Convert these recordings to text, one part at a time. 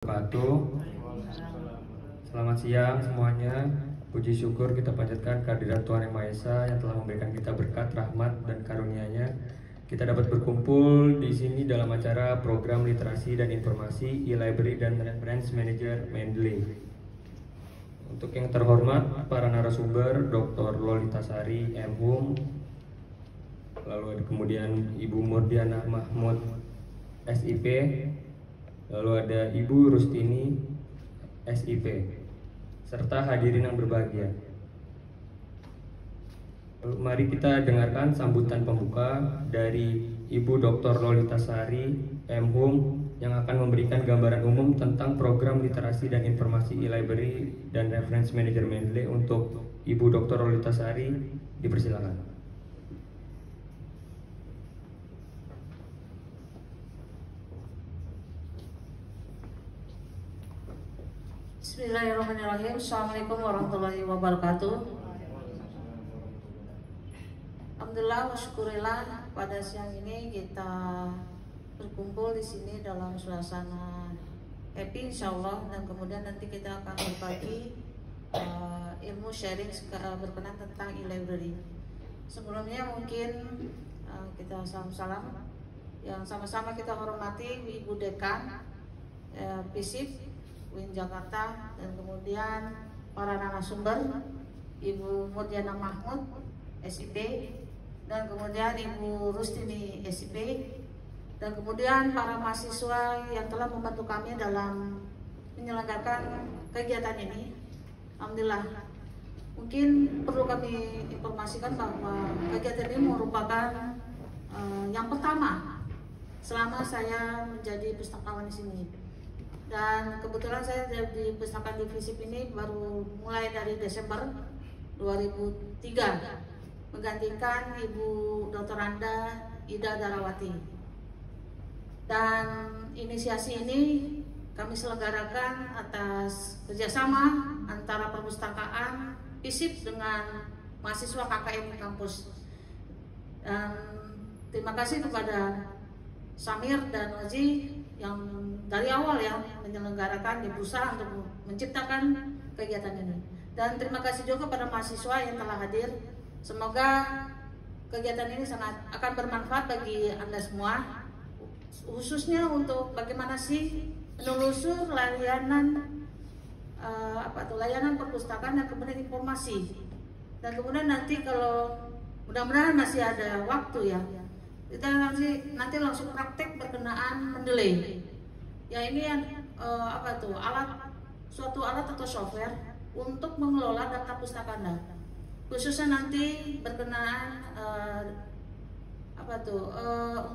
Wabarakatuh. Selamat siang semuanya. Puji syukur kita panjatkan kehadirat Tuhan Yang Maha Esa yang telah memberikan kita berkat, rahmat, dan karunia-Nya. Kita dapat berkumpul di sini dalam acara program literasi dan informasi e-library dan reference manager Mendeley. Untuk yang terhormat para narasumber Dr. Lolitasari M.Hum, lalu ada kemudian Ibu Murdiana Mahmud SIP, lalu ada Ibu Rustini SIP, serta hadirin yang berbahagia. Lalu mari kita dengarkan sambutan pembuka dari Ibu Dr. Lolitasari M.Hum yang akan memberikan gambaran umum tentang program literasi dan informasi e-library dan reference manager Mendeley. Untuk Ibu Dr. Lolitasari, dipersilakan. Bismillahirrahmanirrahim. Assalamualaikum warahmatullahi wabarakatuh. Alhamdulillah wa syukurillah, pada siang ini kita berkumpul di sini dalam suasana happy insyaallah, dan kemudian nanti kita akan berbagi ilmu sharing berkenan tentang e-library. Sebelumnya mungkin kita salam-salam yang sama-sama kita hormati Ibu Dekan FISIP UIN Jakarta, dan kemudian para narasumber Ibu Murdiana Mahmud SIP, dan kemudian Ibu Rustini SIP, dan kemudian para mahasiswa yang telah membantu kami dalam menyelenggarakan kegiatan ini. Alhamdulillah. Mungkin perlu kami informasikan bahwa kegiatan ini merupakan yang pertama selama saya menjadi pustakawan di sini. Dan kebetulan saya di Pustaka Divisi ini baru mulai dari Desember 2003, menggantikan Ibu Dr. Anda Ida Darawati. Dan inisiasi ini kami selenggarakan atas kerjasama antara perpustakaan FISIP dengan mahasiswa KKN kampus. Dan terima kasih kepada Samir dan Oji yang dari awal ya menyelenggarakan, berusaha untuk menciptakan kegiatan ini. Dan terima kasih juga kepada mahasiswa yang telah hadir. Semoga kegiatan ini sangat akan bermanfaat bagi Anda semua, khususnya untuk bagaimana sih menelusur layanan layanan perpustakaan dan kemudian informasi. Dan kemudian nanti kalau mudah-mudahan masih ada waktu ya, kita nanti langsung praktek berkenaan Mendeley. Ya ini suatu alat atau software untuk mengelola data pustaka Anda. Khususnya nanti berkenaan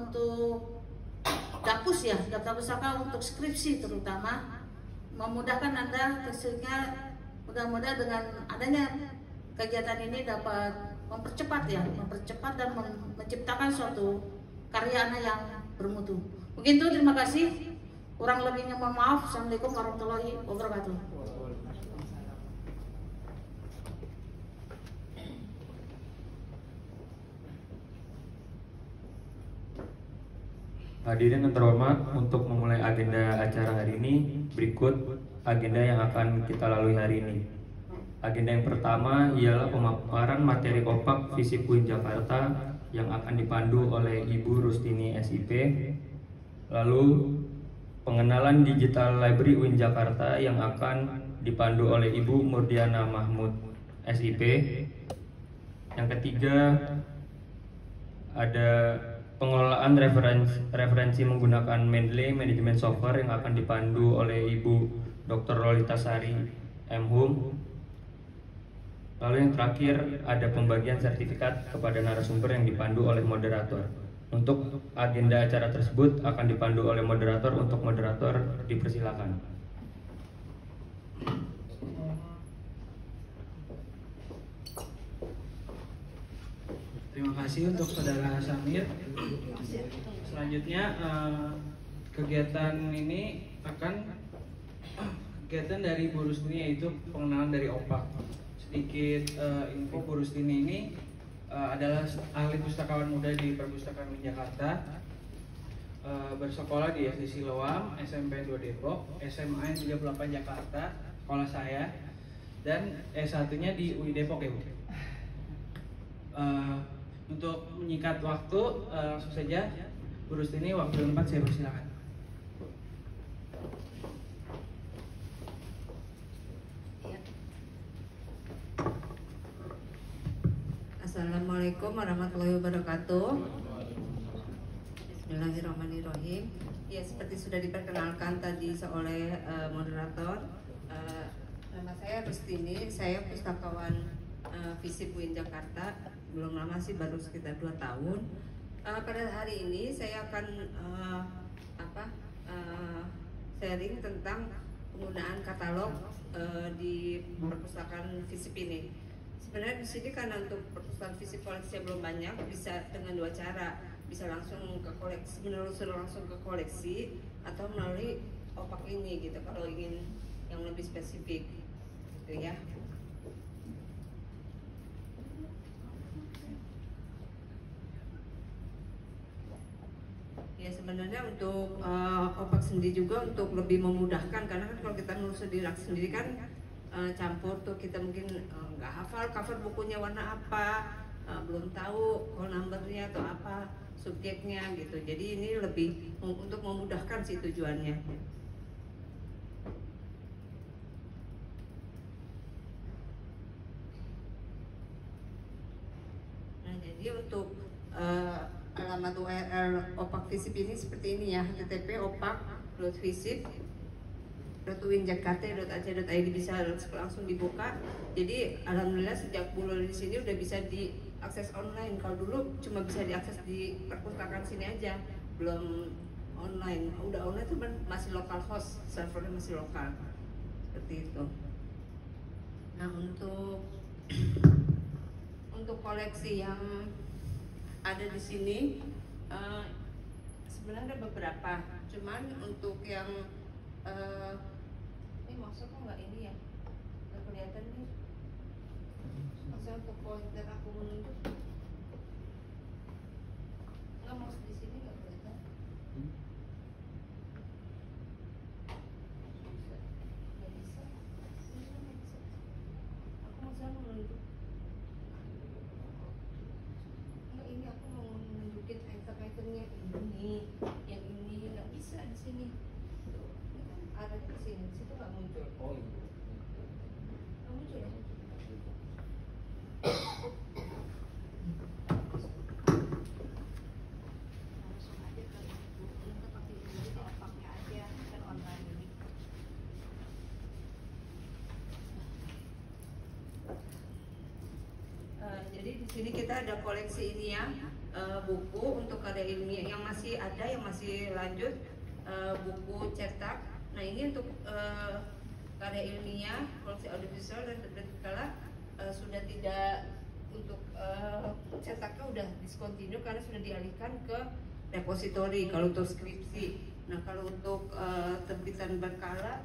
untuk dapus ya, data pustaka untuk skripsi terutama, memudahkan Anda, sehingga mudah-mudahan dengan adanya kegiatan ini dapat mempercepat dan menciptakan suatu karya Anda yang bermutu. Begitu, terima kasih. Kurang lebihnya mohon maaf. Assalamualaikum warahmatullahi wabarakatuh. Hadirin yang terhormat, untuk memulai agenda acara hari ini, berikut agenda yang akan kita lalui hari ini. Agenda yang pertama ialah pemaparan materi OPAK FISIP UIN Jakarta yang akan dipandu oleh Ibu Rustini SIP. Lalu pengenalan digital library UIN Jakarta yang akan dipandu oleh Ibu Murdiana Mahmud SIP. Yang ketiga ada pengelolaan referensi menggunakan Mendeley Management Software yang akan dipandu oleh Ibu Dr. Lolitasari M.Hum. Lalu yang terakhir ada pembagian sertifikat kepada narasumber yang dipandu oleh moderator. Untuk agenda acara tersebut akan dipandu oleh moderator. Untuk moderator dipersilakan. Terima kasih untuk Saudara Samir. Selanjutnya kegiatan dari Bu Rustini, yaitu pengenalan dari OPAK. Sedikit info, Bu Rustini ini adalah ahli pustakawan muda di Perpustakaan UIN Jakarta. bersekolah di SD Siloam, SMP 2 Depok, SMA 38 Jakarta, sekolah saya, dan S1-nya di UI Depok ya Bu. Untuk menyingkat waktu, langsung saja Bu Rustini, waktu dan tempat saya persilakan. Assalamualaikum warahmatullahi wabarakatuh. Bismillahirrahmanirrahim. Ya, seperti sudah diperkenalkan tadi oleh moderator, nama saya Rustini, saya pustakawan FISIP UIN Jakarta. Belum lama sih, baru sekitar 2 tahun. Pada hari ini saya akan sharing tentang penggunaan katalog di perpustakaan FISIP ini. Sebenarnya di sini karena untuk perpustakaan FISIP koleksi belum banyak, bisa dengan 2 cara, bisa langsung ke koleksi, menelusuri langsung ke koleksi, atau melalui opak ini gitu. Kalau ingin yang lebih spesifik, gitu ya. Ya, sebenarnya untuk opak sendiri juga untuk lebih memudahkan, karena kan kalau kita menelusuri di rak sendiri kan campur tuh, kita mungkin nggak hafal cover bukunya warna apa, belum tahu call numbernya atau apa subjeknya gitu. Jadi ini lebih untuk memudahkan sih tujuannya. Nah, jadi untuk alamat URL opak FISIP ini seperti ini ya, http://opak.fisip.uinjakarta.ac.id, bisa langsung dibuka. Jadi alhamdulillah sejak bulan di sini udah bisa diakses online. Kalau dulu cuma bisa diakses di perpustakaan sini aja, belum online. Udah online tuh masih local host, servernya masih lokal, seperti itu. Nah, untuk koleksi yang ada di sini sebenarnya ada beberapa, cuman untuk yang ini maksud kok nggak ini ya, nggak kelihatan nih. Maksudnya untuk pointer aku menunjuk nggak, maksud di sini nggak kelihatan. Nggak bisa. Aku maksudnya menunjuk. Nggak, ini aku mau menunjukin item-itemnya ini, yang ini nggak bisa di sini. Ada di sini, situ nggak muncul. Oh iya. Nggak muncul ya? Langsung aja ke ibu, kita pakai ini di opaknya aja, kan online ini. Jadi di sini kita ada koleksi ini ya, buku untuk karya ilmiah yang masih ada, yang masih lanjut, buku cetak. Nah, ini untuk karya ilmiah, koleksi audiovisual dan terkala sudah tidak, untuk cetaknya udah discontinue karena sudah dialihkan ke repositori kalau untuk skripsi. Nah, kalau untuk terbitan berkala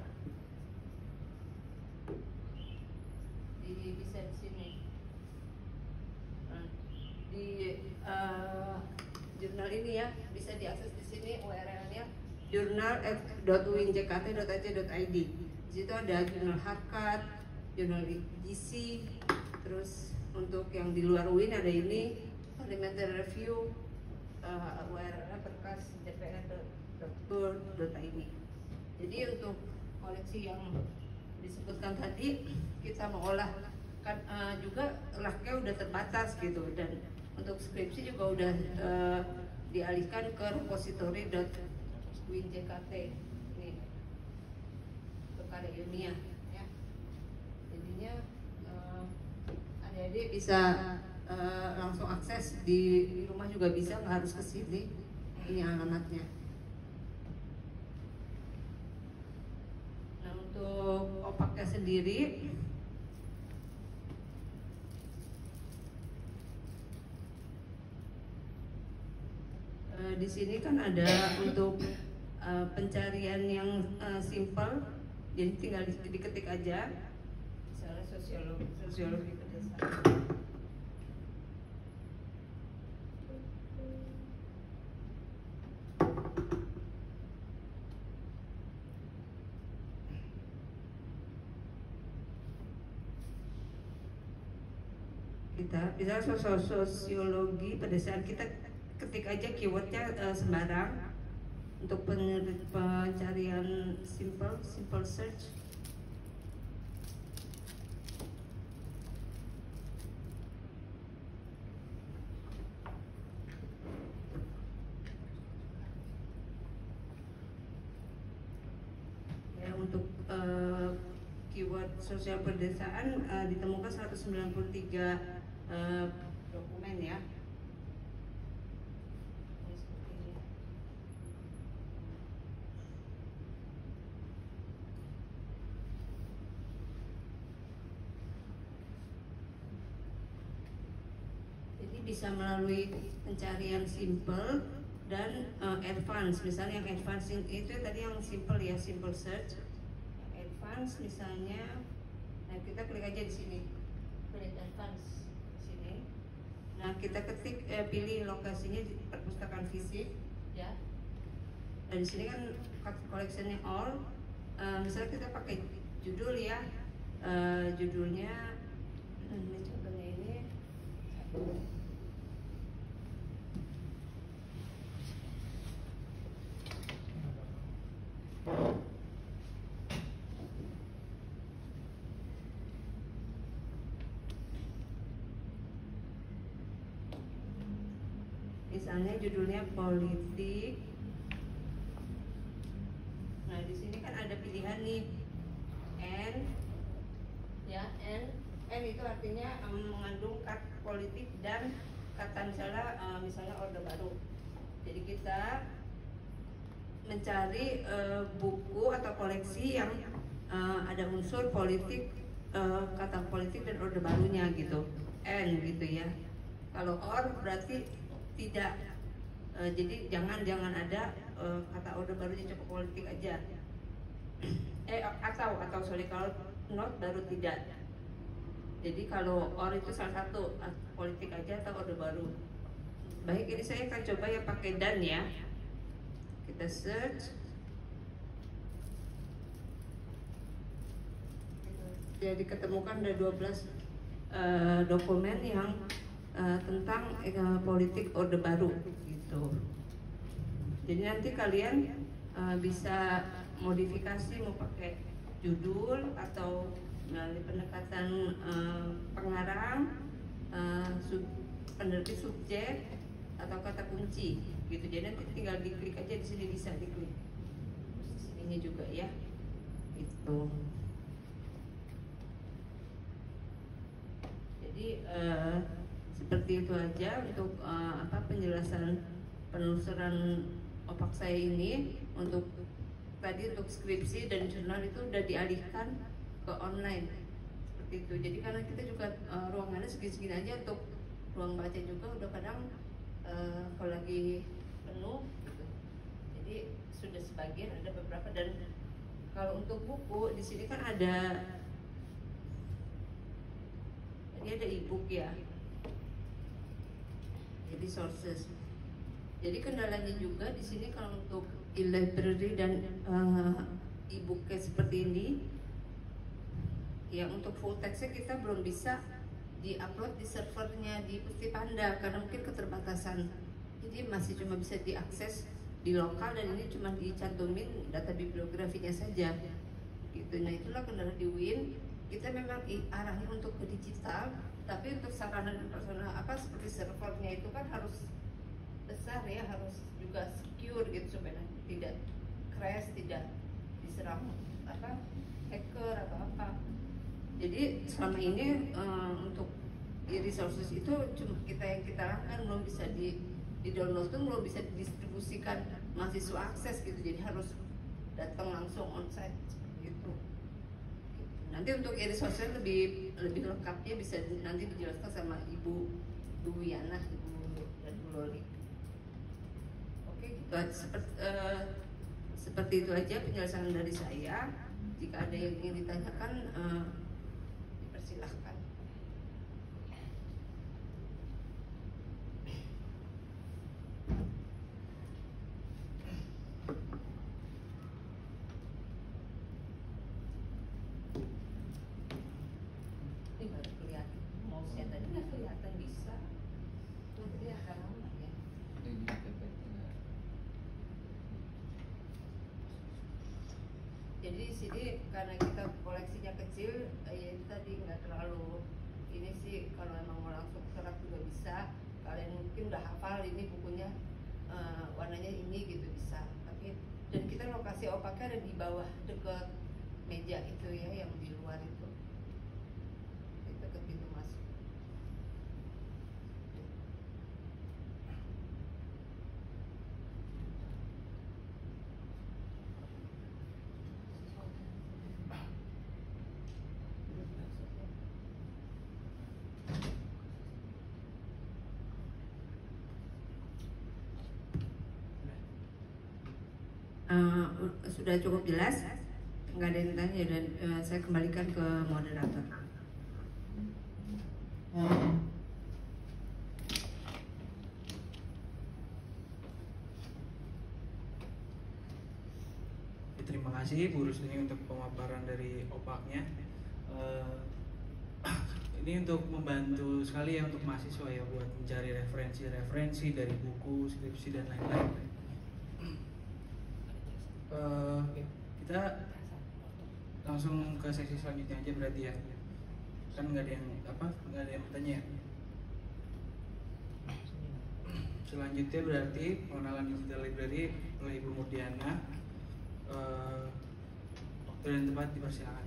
bisa di sini. Nah, di jurnal ini ya, bisa diakses di sini URL-nya journal.uinjakarta.ac.id. Di situ ada jurnal Harkat, jurnal GC, terus untuk yang di luar UIN ada ini parliamentary review, URL berkas dpr.go.id. Jadi untuk koleksi yang disebutkan tadi kita mengolah kan, juga raknya udah terbatas gitu, dan untuk skripsi juga udah dialihkan ke repository.uinjkt ini untuk karya ilmiah ya. Jadinya adik-adik bisa langsung akses di rumah juga bisa, nggak harus ke sini. Ini alamatnya. Nah, untuk opaknya sendiri di sini kan ada untuk pencarian yang simpel, jadi tinggal diketik aja, misalnya sosiologi pedesaan. kita bisa sosiologi pedesaan, kita ketik aja keywordnya sembarang untuk pencarian simple search. Ya, untuk keyword sosial pedesaan ditemukan 193 dokumen ya. Jadi bisa melalui pencarian simple dan advance. Misalnya yang advance itu tadi yang simple ya, simple search. Advance misalnya, nah kita klik aja di sini, klik advance sini. Nah kita ketik pilih lokasinya di perpustakaan fisik ya. Dan di sini kan collectionnya all. Misalnya kita pakai judul ya, judulnya ini contohnya ini. Misalnya judulnya politik. Nah di sini kan ada pilihan nih, N, ya N itu artinya mengandung kata politik dan kata misalnya orde baru. Jadi kita mencari buku atau koleksi yang ada unsur politik, kata politik dan orde barunya gitu, N gitu ya. Kalau or berarti tidak, jadi jangan ada kata orde barunya, cukup politik aja. Atau sorry, kalau not baru tidak. Jadi kalau or itu salah satu, politik aja atau orde baru. Baik, ini saya akan coba ya pakai dan ya. Kita search. Jadi ketemukan ada 12 dokumen yang tentang politik orde baru gitu. Jadi nanti kalian bisa modifikasi mau pakai judul atau melalui pendekatan pengarang, penerbit subjek atau kata kunci gitu. Jadi nanti tinggal diklik aja di sini, bisa diklik sininya juga ya. Gitu. Jadi seperti itu aja untuk penjelasan penelusuran opak saya ini. Untuk tadi untuk skripsi dan jurnal itu udah dialihkan ke online seperti itu. Jadi karena kita juga ruangannya segini-segini aja, untuk ruang baca juga udah kadang kalau lagi penuh gitu. Jadi sudah sebagian, ada beberapa. Dan kalau untuk buku di sini kan ada, ini ada e-book ya, jadi sources. Jadi kendalanya juga di sini kalau untuk e-library dan e-book kayak seperti ini, ya untuk full textnya kita belum bisa di-upload di servernya di Pustipanda karena mungkin keterbatasan. Jadi masih cuma bisa diakses di lokal, dan ini cuma dicantumin data bibliografinya saja. Gitu. Nah itulah kendala di UIN. Kita memang arahnya untuk ke digital, tapi untuk sarana dan personal seperti servernya itu kan harus besar ya, harus juga secure gitu supaya tidak crash, tidak diserang hacker atau apa. Jadi selama ini untuk e-resources itu cuma kita lakukan, belum bisa di download tuh, belum bisa didistribusikan mahasiswa akses gitu. Jadi harus datang langsung onsite gitu. Nanti untuk e-resources lebih lengkapnya bisa nanti dijelaskan sama Ibu Yana, Ibu Loli. Oke, gitu. Seperti itu aja penjelasan dari saya. Jika ada yang ingin ditanyakan, dipersilahkan. Ini baru kelihatan, mouse-nya tadi nggak kelihatan. Jadi di sini karena kita koleksinya kecil, ya itu tadi nggak terlalu ini sih. Kalau emang mau langsung kerak juga bisa. Kalian mungkin udah hafal ini bukunya, warnanya ini gitu bisa. Tapi dan kita lokasi opaknya ada di bawah dekat meja itu ya, yang di luar itu dekat pintu masuk. Sudah cukup jelas, nggak ada yang tanya dan saya kembalikan ke moderator. Terima kasih Bu Rusni untuk pemaparan dari opaknya. Ini untuk membantu sekali ya untuk mahasiswa ya buat mencari referensi dari buku, skripsi dan lain-lain. Kita langsung ke sesi selanjutnya aja berarti ya, kan nggak ada yang bertanya ya. Selanjutnya berarti pengenalan digital library oleh Ibu Murdiana. Waktu dan tempat dipersilakan.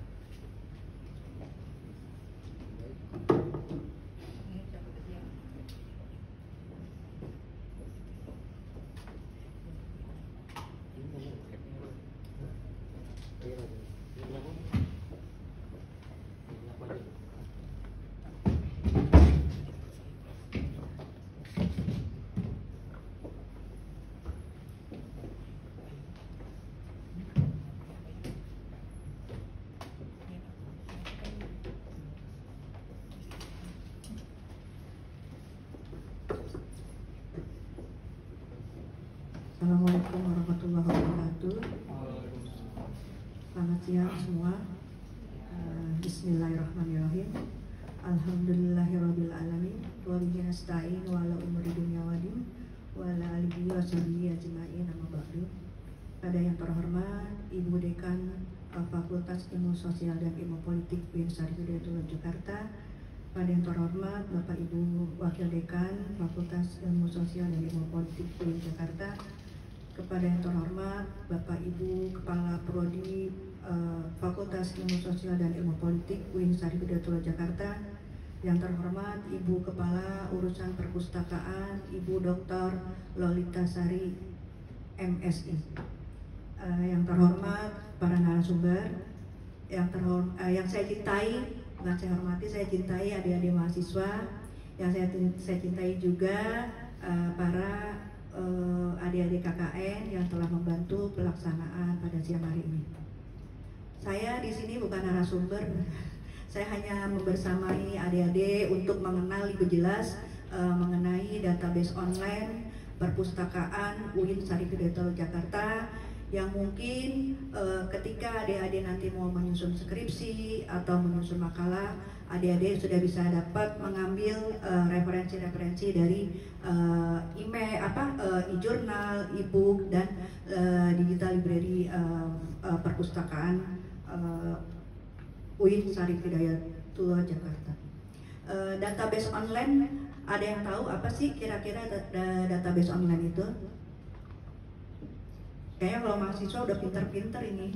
Assalamualaikum warahmatullahi wabarakatuh. Selamat siang semua. Bismillahirrahmanirrahim. Alhamdulillahirabbil alamin. Wa bihi nasta'in wa ala umuri dunya waddin wa ala alihi wa sahbihi ajma'in, amma ba'du. Pada yang terhormat Ibu Dekan Fakultas Ilmu Sosial dan Ilmu Politik UIN Syarif Hidayatullah Jakarta. Pada yang terhormat Bapak Ibu Wakil Dekan Fakultas Ilmu Sosial dan Ilmu Politik UIN Jakarta. Kepada yang terhormat Bapak Ibu Kepala Prodi Fakultas Ilmu Sosial dan Ilmu Politik UIN Syarif Hidayatullah Jakarta. Yang terhormat Ibu Kepala Urusan Perpustakaan Ibu Dr. Lolita Sari MSI. Yang terhormat para narasumber, yang saya cintai, bukan saya hormati, saya cintai adik-adik mahasiswa, yang saya cintai juga para adik-adik KKN yang telah membantu pelaksanaan pada siang hari ini. Saya di sini bukan narasumber, saya hanya membersamai adik-adik untuk mengenal lebih jelas mengenai database online perpustakaan UIN Syarif Hidayatullah Jakarta, yang mungkin ketika adik-adik nanti mau menyusun skripsi atau menyusun makalah, adik-adik sudah bisa dapat mengambil referensi-referensi dari e-jurnal, e-book, dan digital library perpustakaan UIN Syarif Hidayatullah Jakarta. Database online, ada yang tahu apa sih kira-kira database online itu? Kayaknya kalau mahasiswa udah pinter-pinter ini.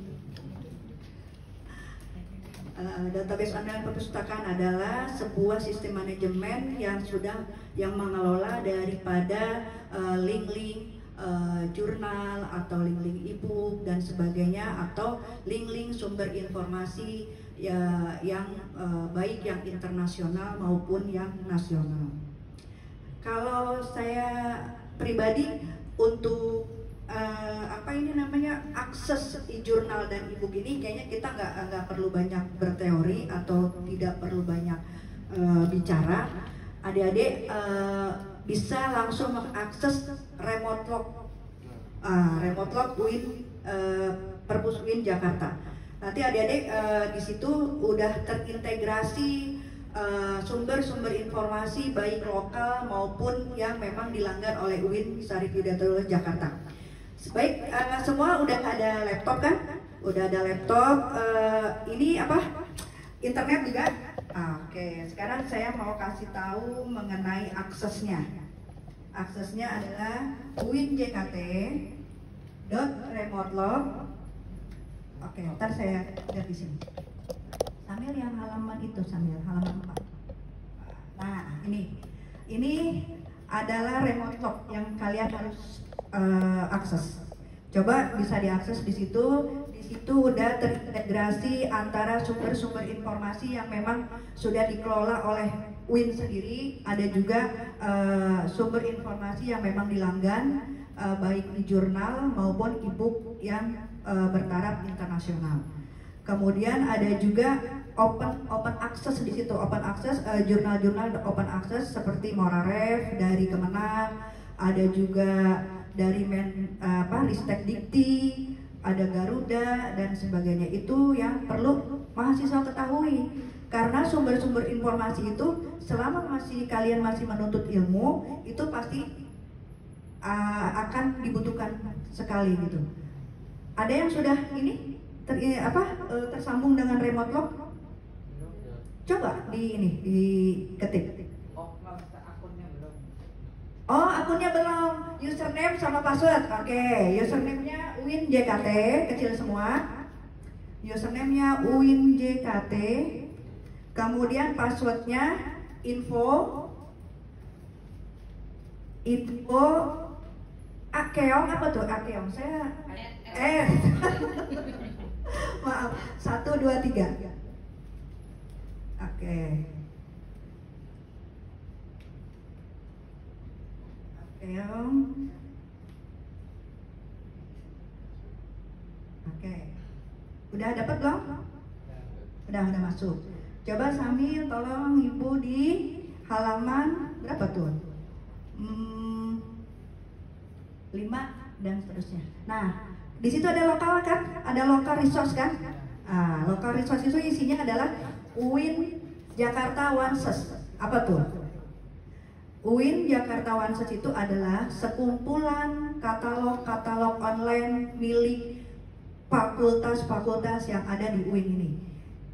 Database online perpustakaan adalah sebuah sistem manajemen yang mengelola daripada link-link jurnal atau link-link e-book dan sebagainya, atau link-link sumber informasi yang baik yang internasional maupun yang nasional. Kalau saya pribadi untuk akses e-jurnal dan e-book ini, kayaknya kita nggak perlu banyak berteori atau tidak perlu banyak bicara. Adik-adik bisa langsung mengakses remote log UIN Perpus UIN Jakarta. Nanti adik-adik di situ udah terintegrasi sumber-sumber informasi baik lokal maupun yang memang dilanggar oleh UIN Syarif Hidayatullah Jakarta. Baik, semua udah ada laptop kan? udah ada laptop. Ini apa? Internet juga. Oke, sekarang saya mau kasih tahu mengenai aksesnya. Aksesnya adalah uinjkt.remotelog. Oke, ntar saya lihat di sini. Sambil yang halaman itu, sambil halaman 4. Nah, ini adalah remote log yang kalian harus akses. Coba bisa diakses di situ. Di situ udah terintegrasi antara sumber-sumber informasi yang memang sudah dikelola oleh UIN sendiri. Ada juga sumber informasi yang memang dilanggan, baik di jurnal maupun e-book yang bertaraf internasional. Kemudian ada juga open access di situ, open access jurnal-jurnal open access seperti Moraref dari Kemenang, ada juga dari Ristek Dikti, ada Garuda dan sebagainya. Itu yang perlu mahasiswa ketahui, karena sumber-sumber informasi itu selama kalian masih menuntut ilmu itu pasti akan dibutuhkan sekali gitu. Ada yang sudah tersambung dengan remote log? Coba diketik. Oh, akunnya belum. Username sama password. Oke, username-nya UIN-JKT kecil semua. Username-nya UIN-JKT. Kemudian password-nya info Akeong. Apa tuh Akeong? Saya maaf, 1, 2, 3. Oke. Akeong. Oke. Udah dapat belum? Udah masuk. Coba sambil tolong Ibu di halaman berapa tuh? 5 dan seterusnya. Nah, di situ ada lokal kan? Ada local resource kan? Local resource itu isinya adalah UIN Jakarta Wanses. Apa tuh? UIN Jakarta Wanses itu adalah sekumpulan katalog-katalog online milik fakultas-fakultas yang ada di UIN ini.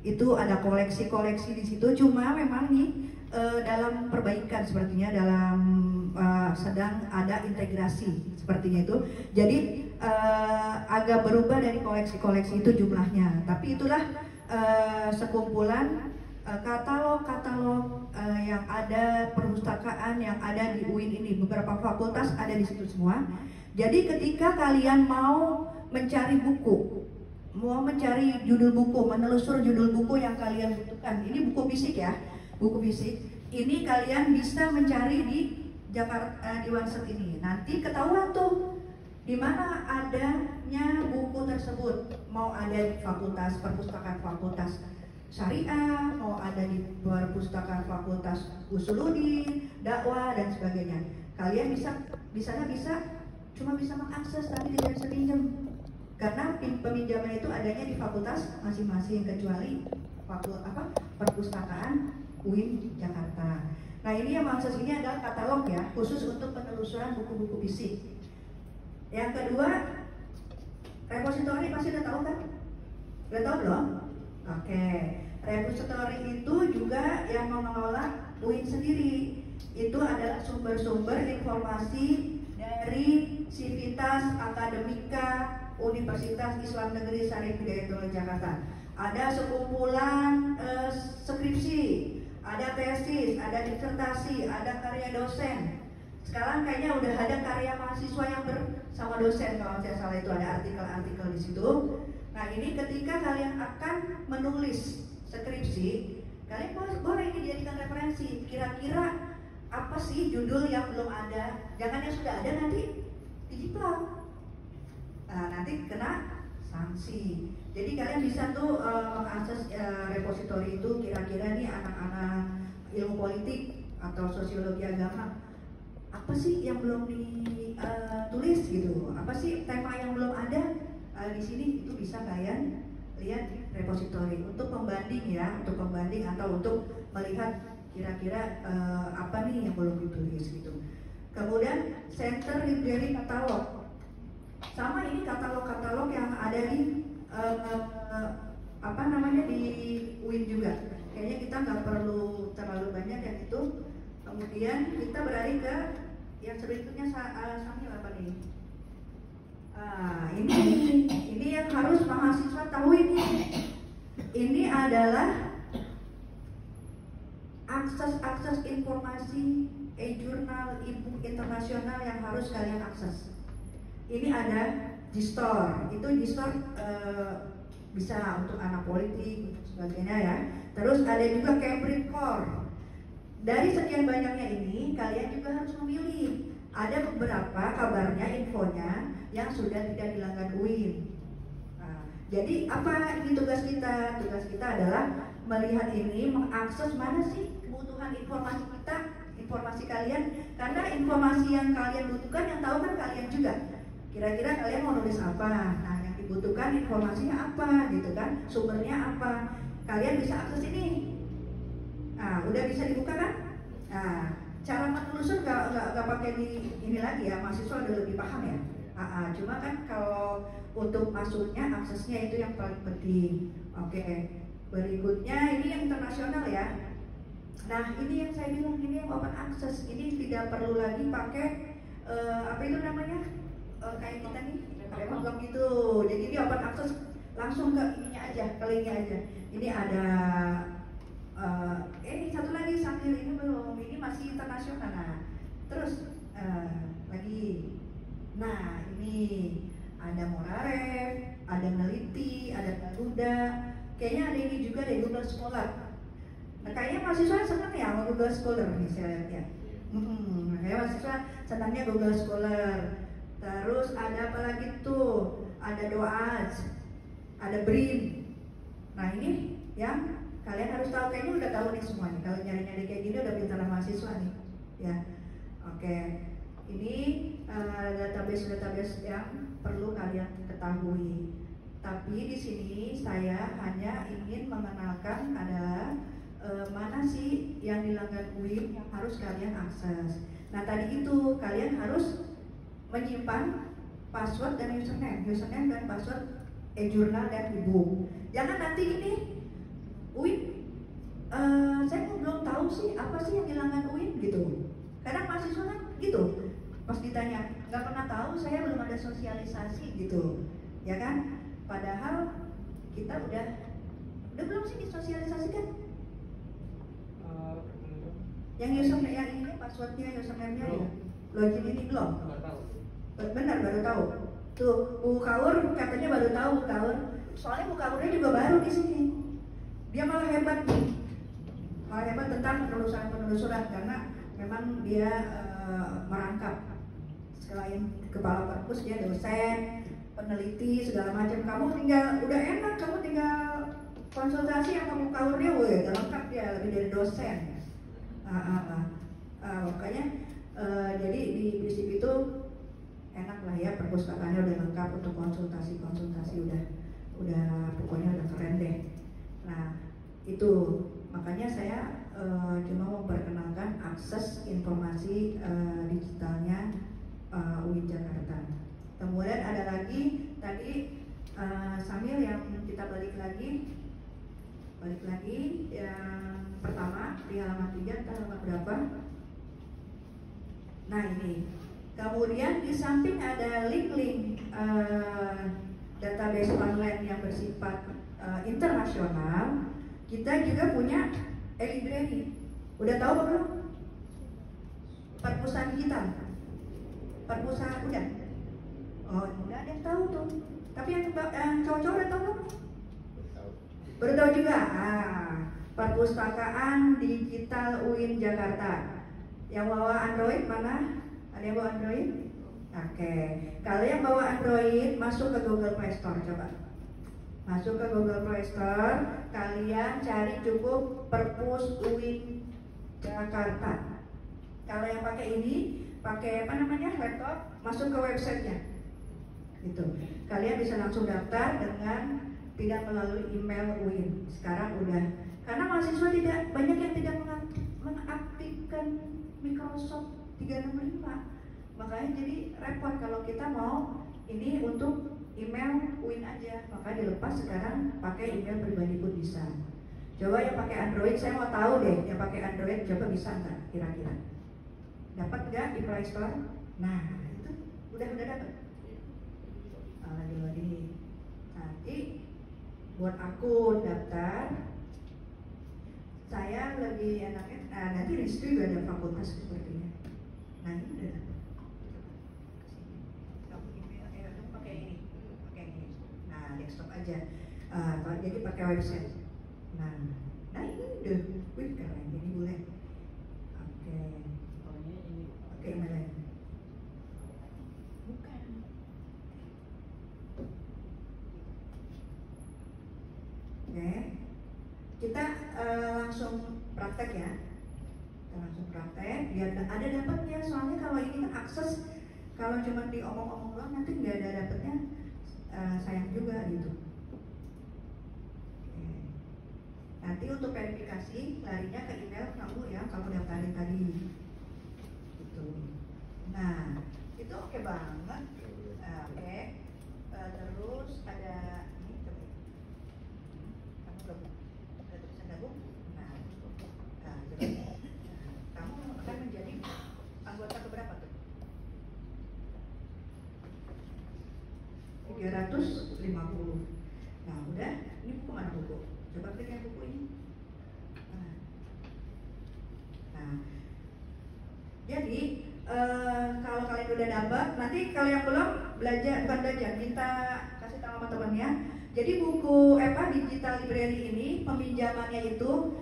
Itu ada koleksi-koleksi di situ, cuma memang dalam perbaikan sepertinya, sedang ada integrasi sepertinya itu. Jadi agak berubah dari koleksi-koleksi itu jumlahnya, tapi itulah sekumpulan katalog-katalog yang ada, perpustakaan yang ada di UIN ini. Beberapa fakultas ada di situ semua. Jadi ketika kalian mau mencari buku, mau mencari judul buku, menelusur judul buku yang kalian butuhkan, ini buku fisik ya, buku fisik, ini kalian bisa mencari di Jakarta di Wanset ini. Nanti ketahuan tuh di mana adanya buku tersebut, mau ada di fakultas, perpustakaan fakultas syariah, mau ada di perpustakaan fakultas Usuluddin, dakwah dan sebagainya. Kalian di sana cuma bisa mengakses tapi tidak bisa pinjam, karena peminjaman itu adanya di fakultas masing-masing kecuali perpustakaan UIN Jakarta. Nah, ini yang maksud ini adalah katalog ya, khusus untuk penelusuran buku-buku fisik. Yang kedua, repositori pasti udah tahu kan? Udah tahu belum? Oke, repositori itu juga yang mengelola UIN sendiri. Itu adalah sumber-sumber informasi dari Sivitas Akademika Universitas Islam Negeri Syarif Hidayatullah Jakarta. Ada sekumpulan skripsi, ada tesis, ada disertasi, ada karya dosen. Sekarang kayaknya udah ada karya mahasiswa yang bersama dosen, kalau saya salah itu ada artikel-artikel di situ. Nah, ini ketika kalian akan menulis skripsi, kalian boleh ini dijadikan referensi. Kira-kira apa sih judul yang belum ada? Jangan yang sudah ada nanti dijiplak. Nah, nanti kena sanksi. Jadi kalian bisa tuh mengakses repositori itu. Kira-kira nih anak-anak ilmu politik atau sosiologi agama, apa sih yang belum ditulis gitu? Apa sih tema yang belum ada di sini? Itu bisa kalian lihat repositori untuk pembanding ya, untuk pembanding atau untuk melihat kira-kira apa nih yang belum ditulis gitu. Kemudian Center Library Katalog. Sama ini katalog-katalog yang ada di apa namanya di UIN juga. Kayaknya kita nggak perlu terlalu banyak yang itu. Kemudian kita beralih ke yang berikutnya. Sambil apa nih? Ini yang harus mahasiswa tahu ini. Ini adalah akses informasi e-jurnal, e-book internasional yang harus kalian akses. Ini ada G-Store, itu G-Store bisa untuk anak politik, untuk sebagainya ya. Terus ada juga Cambridge Core. Dari sekian banyaknya ini, kalian juga harus memilih. Ada beberapa kabarnya, infonya yang sudah tidak dilanggar UIN. Nah, jadi apa ini tugas kita? Tugas kita adalah melihat ini, mengakses mana sih kebutuhan informasi kita, informasi kalian. Karena informasi yang kalian butuhkan, yang tahu kan kalian juga. Kira-kira kalian mau nulis apa? Nah, yang dibutuhkan informasinya apa, gitu kan? Sumbernya apa? Kalian bisa akses ini. Nah, udah bisa dibuka kan? Nah, cara menelusur nggak pakai di ini lagi ya, mahasiswa udah lebih paham ya. Cuma kan kalau untuk masuknya aksesnya itu yang paling penting. Oke, berikutnya ini yang internasional ya. Nah, ini yang saya bilang, ini yang open access. Ini tidak perlu lagi pakai apa itu namanya, kayak kita nih blog gitu. Jadi ini open access langsung ke ininya aja, ke linknya aja. Ini ada satu lagi sambil ini belum, ini masih internasional. Nah, terus lagi, nah ini ada Morarev, ada Neliti, ada Garuda, kayaknya ada ini juga dari Google Scholar. Nah, kayaknya mahasiswa senang ya sama Google Scholar nih saya lihat ya. Kayaknya mahasiswa senangnya Google Scholar. Terus ada apa lagi tuh? Ada Doaz, ada BRIN. Nah ini yang kalian harus tahu, kayaknya udah tahu nih semuanya. Kalau nyari-nyari kayak gini udah pintar mahasiswa nih, ya. Oke, ini database yang perlu kalian ketahui. Tapi di sini saya hanya ingin mengenalkan adalah mana sih yang dilanggar UIN yang harus kalian akses. Nah tadi itu kalian harus menyimpan password dan username dan password e-jurnal dan e-book. Jangan nanti ini UIN, saya belum tahu sih apa sih yang dilanggar UIN gitu. Kadang mahasiswa kan gitu, pas ditanya nggak pernah tahu, saya belum ada sosialisasi gitu, ya kan? Padahal kita udah belum sih disosialisasikan. Yang username yang ini passwordnya, username-nya ya, login ini belum. Benar baru tahu. Tuh Bu Kaur katanya baru tahu Bu Kaur. Soalnya Bu Kaurnya juga baru di sini. Dia malah hebat nih, malah hebat tentang penelusuran karena memang dia merangkap. Selain kepala perpus dia dosen, peneliti segala macam. Kamu tinggal udah enak, kamu tinggal konsultasi sama Bu Kaurnya, udah lengkap dia, lebih dari dosen. Makanya jadi di BISIP itu enak lah ya, perpustakaannya udah lengkap untuk konsultasi udah pokoknya udah keren deh. Nah itu makanya saya cuma memperkenalkan akses informasi digitalnya UIN Jakarta. Kemudian ada lagi tadi sambil yang kita balik lagi yang pertama di halaman 3, kita halaman berapa? Nah ini. Kemudian di samping ada link-link database online yang bersifat internasional, kita juga punya e-library. Udah tahu belum? Perpustakaan digital. Perpustakaan udah? Oh, udah ada yang tahu tuh. Tapi yang cowok-cowok udah tahu belum? Baru tahu juga. Perpustakaan digital UIN Jakarta. Yang bawa Android mana? Ada yang bawa Android? Oke. Kalau yang bawa Android, masuk ke Google Play Store coba. Masuk ke Google Play Store, kalian cari cukup Perpus UIN Jakarta. Kalau yang pakai ini, pakai apa namanya, laptop, masuk ke websitenya. Gitu. Kalian bisa langsung daftar dengan tidak melalui email UIN. Sekarang udah. Karena mahasiswa banyak yang tidak mengaktifkan Microsoft 365. Makanya jadi repot kalau kita mau ini untuk email UIN aja, maka dilepas sekarang pakai email pribadi pun bisa. Coba yang pakai Android, saya mau tahu deh, yang pakai Android coba bisa nggak kira-kira? Dapat nggak di Play Store? Nah, itu udah dapat. Lagi nanti buat akun daftar. Saya lebih enaknya, nanti di situ juga ada fakultas sepertinya. Nah ini udah dapat. Kamu email, kamu pakai ini. Nah desktop aja. Jadi pakai website. Nah ini udah, wih keren, ini boleh. Oke. Oke, email. Bukan. Oke. Kita langsung praktek ya. Kita langsung praktek biar ada dapatnya. Soalnya kalau ini kan akses, kalau cuma diomong-omong doang nanti nggak ada dapatnya, sayang juga gitu. Oke. Nanti untuk verifikasi larinya ke email kamu ya, kamu daftarin tadi. Gitu. Nah itu oke banget. Oke. Terus ada ini coba. Kamu gabung. Nah, kamu akan menjadi anggota keberapa tuh? 350. Nah udah, ini buku mana buku? Coba klik yang buku ini. Nah jadi kalau kalian udah dapat, nanti kalau yang belum bukan belajar, kita kasih tahu sama temannya. Jadi buku digital library ini peminjamannya itu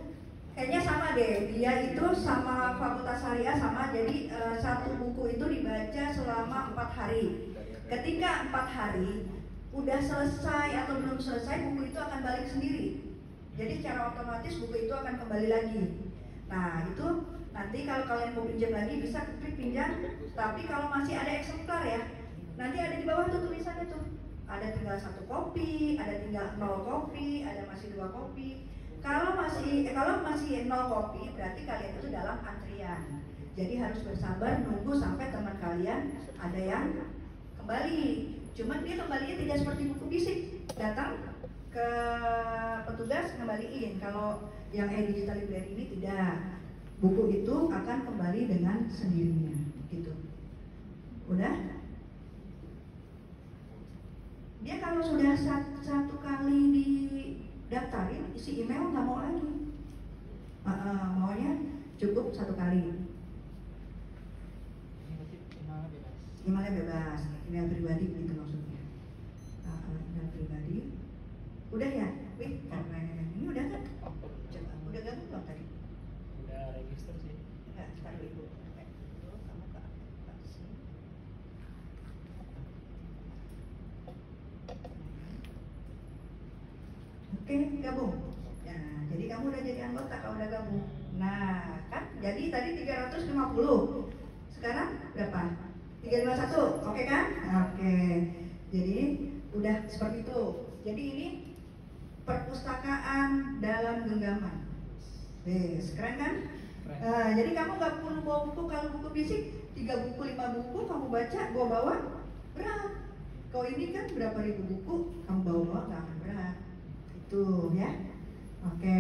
kayaknya sama deh, dia itu sama Fakultas Syariah sama. Jadi satu buku itu dibaca selama 4 hari. Ketika 4 hari udah selesai atau belum selesai, buku itu akan balik sendiri. Jadi secara otomatis buku itu akan kembali lagi. Nah itu nanti kalau kalian mau pinjam lagi bisa klik pinjam. Tapi kalau masih ada eksemplar ya, nanti ada di bawah tuh tulisannya tuh. Ada tinggal 1 kopi, ada tinggal 0 kopi, ada masih 2 kopi. Kalau masih 0 kopi, berarti kalian itu dalam antrian. Jadi harus bersabar nunggu sampai teman kalian ada yang kembali. Cuman dia kembalinya tidak seperti buku fisik, datang ke petugas kembaliin. Kalau yang digital library ini tidak, buku itu akan kembali dengan sendirinya, gitu. Udah? Dia kalau sudah satu kali didaftarin isi email nggak mau lagi, maunya cukup 1 kali. Emailnya bebas, email pribadi gitu maksudnya. Email pribadi. Udah ya? Wih, ini udah kan? Coba, udah gabung belum tadi? Udah register sih. Enggak, start dulu. Kamu ke aplikasi. Oke, gabung. Nah, jadi kamu udah jadi anggota kalau udah gabung. Nah, kan jadi tadi 350. Sekarang berapa? 351. Oke kan? Oke. Jadi udah seperti itu. Jadi ini perpustakaan dalam genggaman. Keren kan? Jadi kamu nggak perlu bawa buku. Kalau buku fisik 3 buku, 5 buku kamu baca, bawa berat. Kalau ini kan berapa ribu buku kamu bawa nggak akan berat. Itu ya. Oke.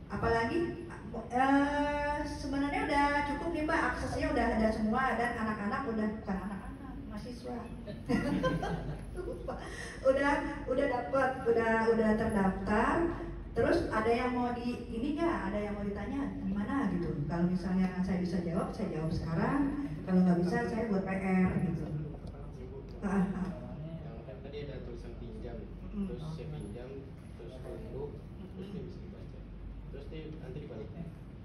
Apalagi sebenarnya udah cukup nih Mbak, aksesnya udah ada semua dan anak-anak udah, bukan anak-anak, mahasiswa. udah dapat, udah terdaftar. Terus ada yang mau ini nggak? Ada yang mau ditanya gimana gitu? Kalau misalnya saya bisa jawab, saya jawab sekarang. Kalau nggak bisa, saya buat PR gitu. Yang tadi ada tulisan pinjam, terus saya pinjam, terus tunggu, terus dia bisa dibaca. Terus dia nanti dibalik.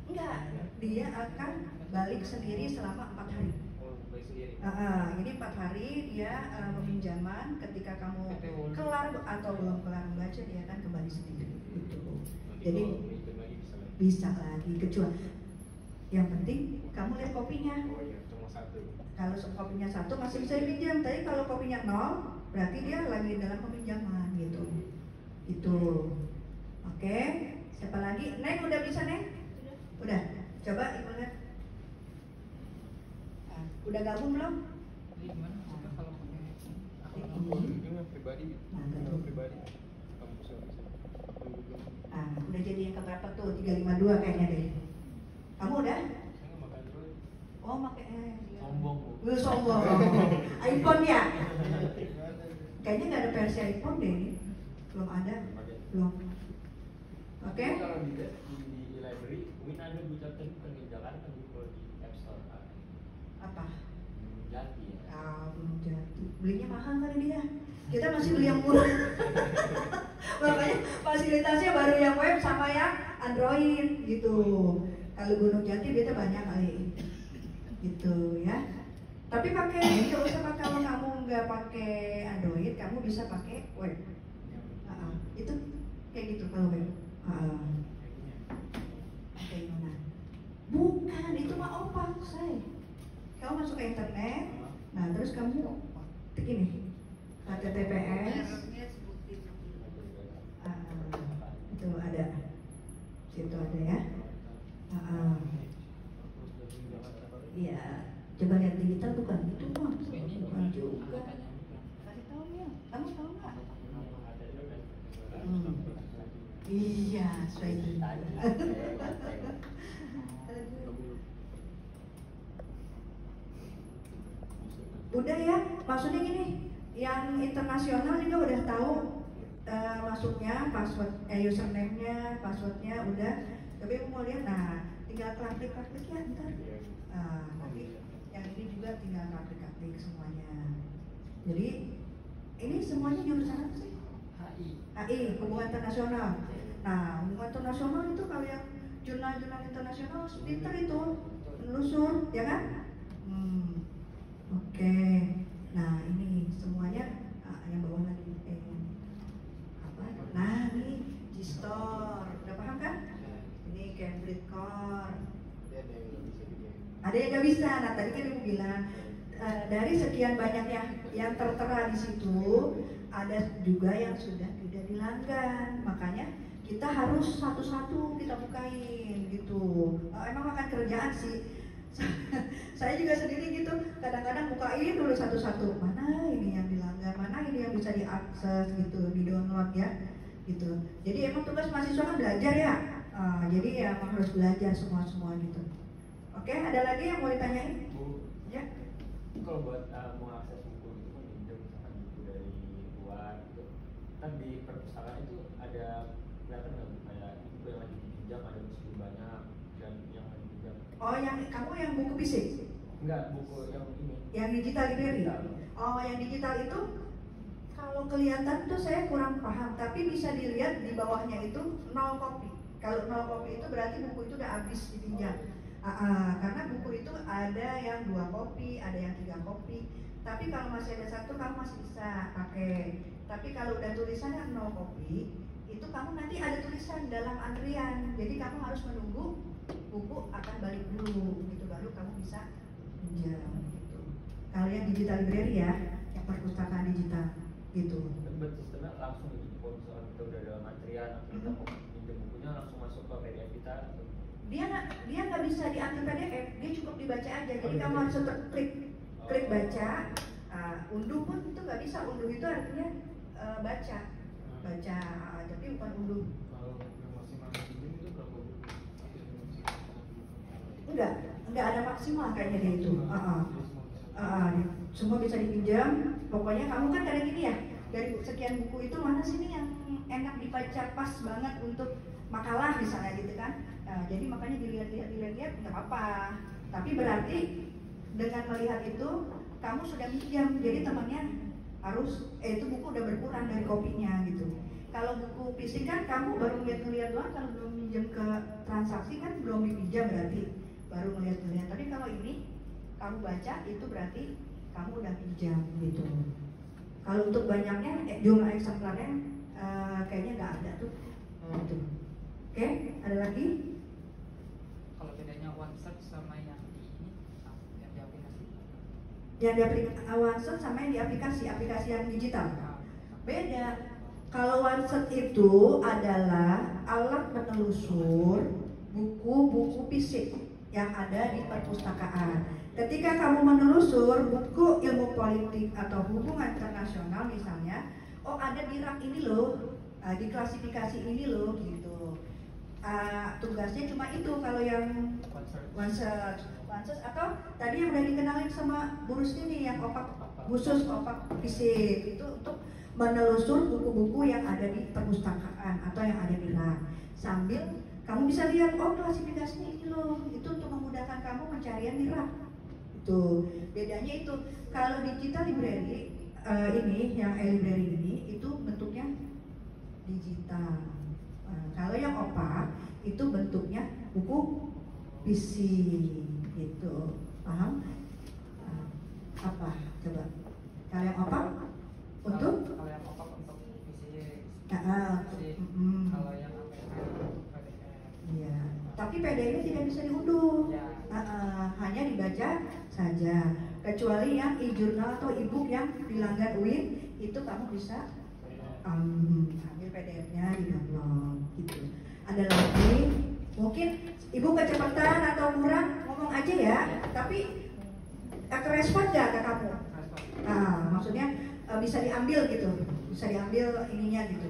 Enggak, dia akan balik sendiri selama 4 hari. Oh, balik sendiri. Ini 4 hari dia peminjaman. Ketika kamu kelar atau belum kelar membaca, dia akan kembali sendiri. Gitu. Jadi bisa lagi, kecuali yang penting kamu lihat kopinya. Oh iya, cuma 1. Kalau kopinya 1 masih bisa dipinjam. Tapi kalau kopinya 0, berarti dia lagi dalam peminjaman gitu. Itu. Oke. Siapa lagi? Neng udah bisa Neng? Udah. Coba ibu lihat. Udah gabung belum? Jadi gimana? Kalau pakai Ini pribadi, Nah, email betul. pribadi. Kampus nggak bisa. Nah, udah jadi yang keberapa tuh? 352 kayaknya deh. Kamu udah? Saya nggak makan Android. Oh, pakai Sombong, Bu. Lu sombong. iPhone ya? Kayaknya nggak ada versi iPhone deh ini. Belum ada. Belum. Oke? Kalau di library, Win ada Bu, tapi bukan di Jakarta, Bu, kalau di App Store. Apa? Jati ya. Ah, belum jadi. Belinya mahal kali dia. Kita masih beli yang murah. Makanya fasilitasnya baru yang web sama yang Android gitu. Kalau Gunung Jati beta banyak kali. Gitu ya. Tapi pakai, nggak usah pakai, kalau kamu nggak pakai Android, kamu bisa pakai web. Itu kayak gitu kalau web. Kayak gimana? Bukan, itu mah opak say. Kamu masuk ke internet, nah terus kamu tik ini HTTPS, itu ada, situ ada ya. Iya, coba lihat digital bukan itu mah, bukan juga. Kasih tahu ya, kamu tahu nggak? Iya, sesuai. Udah ya, maksudnya gini, yang internasional juga udah tahu masuknya, password, username-nya, passwordnya udah. Tapi mau lihat, nah tinggal klik ya ntar. Nanti yang ini juga tinggal klik semuanya. Jadi ini semuanya jurusan apa sih? HI, hubungan internasional. Nah, hubungan internasional itu kalau yang jurnal-jurnal internasional pinter itu menelusur, ya kan? Oke. Nah, ini semuanya yang bawah lagi apa? Nah, ini G-Store. Udah paham kan? Ini Cambridge Core. Ada yang nggak bisa. Nah, tadi kan ibu bilang dari sekian banyak yang tertera di situ, ada juga yang sudah tidak dilanggan. Makanya kita harus satu-satu kita bukain gitu. Emang makan kerjaan sih. Saya juga sendiri gitu, kadang-kadang bukain dulu satu-satu, mana ini yang dilanggar, mana ini yang bisa diakses gitu, di download ya gitu. Jadi emang tugas mahasiswa kan belajar ya, jadi ya emang harus belajar semua gitu. Oke, ada lagi yang mau ditanyain? Bu, Ya. kalau buat mengakses buku itu kan pinjam misalkan buku dari luar gitu, kan di perpustakaan itu ada kelihatan nggak Bu, kayak buku yang lagi dipinjam ada meskipun banyak dan yang lagi dipinjam. Oh, kamu yang buku fisik? Enggak, buku yang ini. Yang digital library? Digital. Oh, yang digital itu kalau kelihatan tuh saya kurang paham, tapi bisa dilihat di bawahnya itu 0 kopi. Kalau 0 kopi itu berarti buku itu udah habis dipinjam. Karena buku itu ada yang 2 kopi, ada yang 3 kopi. Tapi kalau masih ada 1 kamu masih bisa pakai. Tapi kalau udah tulisannya 0 kopi, itu kamu nanti ada tulisan dalam antrian. Jadi kamu harus menunggu buku akan balik dulu, gitu baru kamu bisa pinjam. Gitu. Kalau yang digital library ya, yang perpustakaan digital, gitu. Sistemnya langsung gitu, kalau misalkan kita udah dalam antrian, atau kita mau pinjam bukunya langsung masuk ke PDF kita. Dia nggak bisa diambil PDF, dia cukup dibaca aja. Jadi kamu harus tetap klik baca. Unduh pun itu nggak bisa. Unduh itu artinya baca, tapi bukan unduh. Kalau yang maksimal pinjam itu berapa buku? Enggak ada maksimal kayaknya dia itu. Semua bisa dipinjam. Pokoknya kamu kan kadang gini ya, dari sekian buku itu mana sih nih yang enak dibaca pas banget untuk makalah misalnya gitu kan. Jadi makanya dilihat nggak apa-apa. Tapi berarti dengan melihat itu kamu sudah pinjam, jadi temannya harus itu buku udah berkurang dari kopinya gitu. Kalau buku fisik kan kamu baru ngeliat doang, kalau belum minjem ke transaksi kan belum dipinjam berarti baru ngeliat. Tapi kalau ini kamu baca itu berarti kamu udah pinjam gitu. Kalau untuk banyaknya jumlah eksemplarnya kayaknya nggak ada tuh. Gitu. Oke, ada lagi? Kalau bedanya one shot sama yang di ini, yang di aplikasi. Yang di aplikasi one shot sama yang di aplikasi yang digital. Beda. Kalau one shot itu adalah alat penelusur buku-buku fisik yang ada di perpustakaan. Ketika kamu menelusur buku ilmu politik atau hubungan internasional misalnya, oh ada di rak ini loh, di klasifikasi ini loh gitu. Tugasnya cuma itu kalau yang one search atau tadi yang udah dikenalin sama Bu Rusdi nih yang opak khusus opak fisik itu untuk menelusur buku-buku yang ada di perpustakaan atau yang ada di rak sambil kamu bisa lihat oh klasifikasinya ini loh, itu untuk memudahkan kamu pencarian di rak. Itu bedanya itu kalau digital library ini yang e-library ini itu bentuknya digital. Kalau yang opak itu bentuknya buku fisik gitu, paham? Apa coba? Kalau yang opak untuk? Kalau yang opak untuk fisik. Kalau yang PDF. Iya. Tapi PDF tidak bisa diunduh. Ya. Hanya dibaca saja. Kecuali yang e-journal atau e-book yang dilanggar UIN itu kamu bisa ambil PDF-nya di download gitu. Ada lagi mungkin ibu kecepatan atau kurang ngomong aja ya, tapi respon nggak ke kamu? Maksudnya bisa diambil gitu, bisa diambil ininya gitu.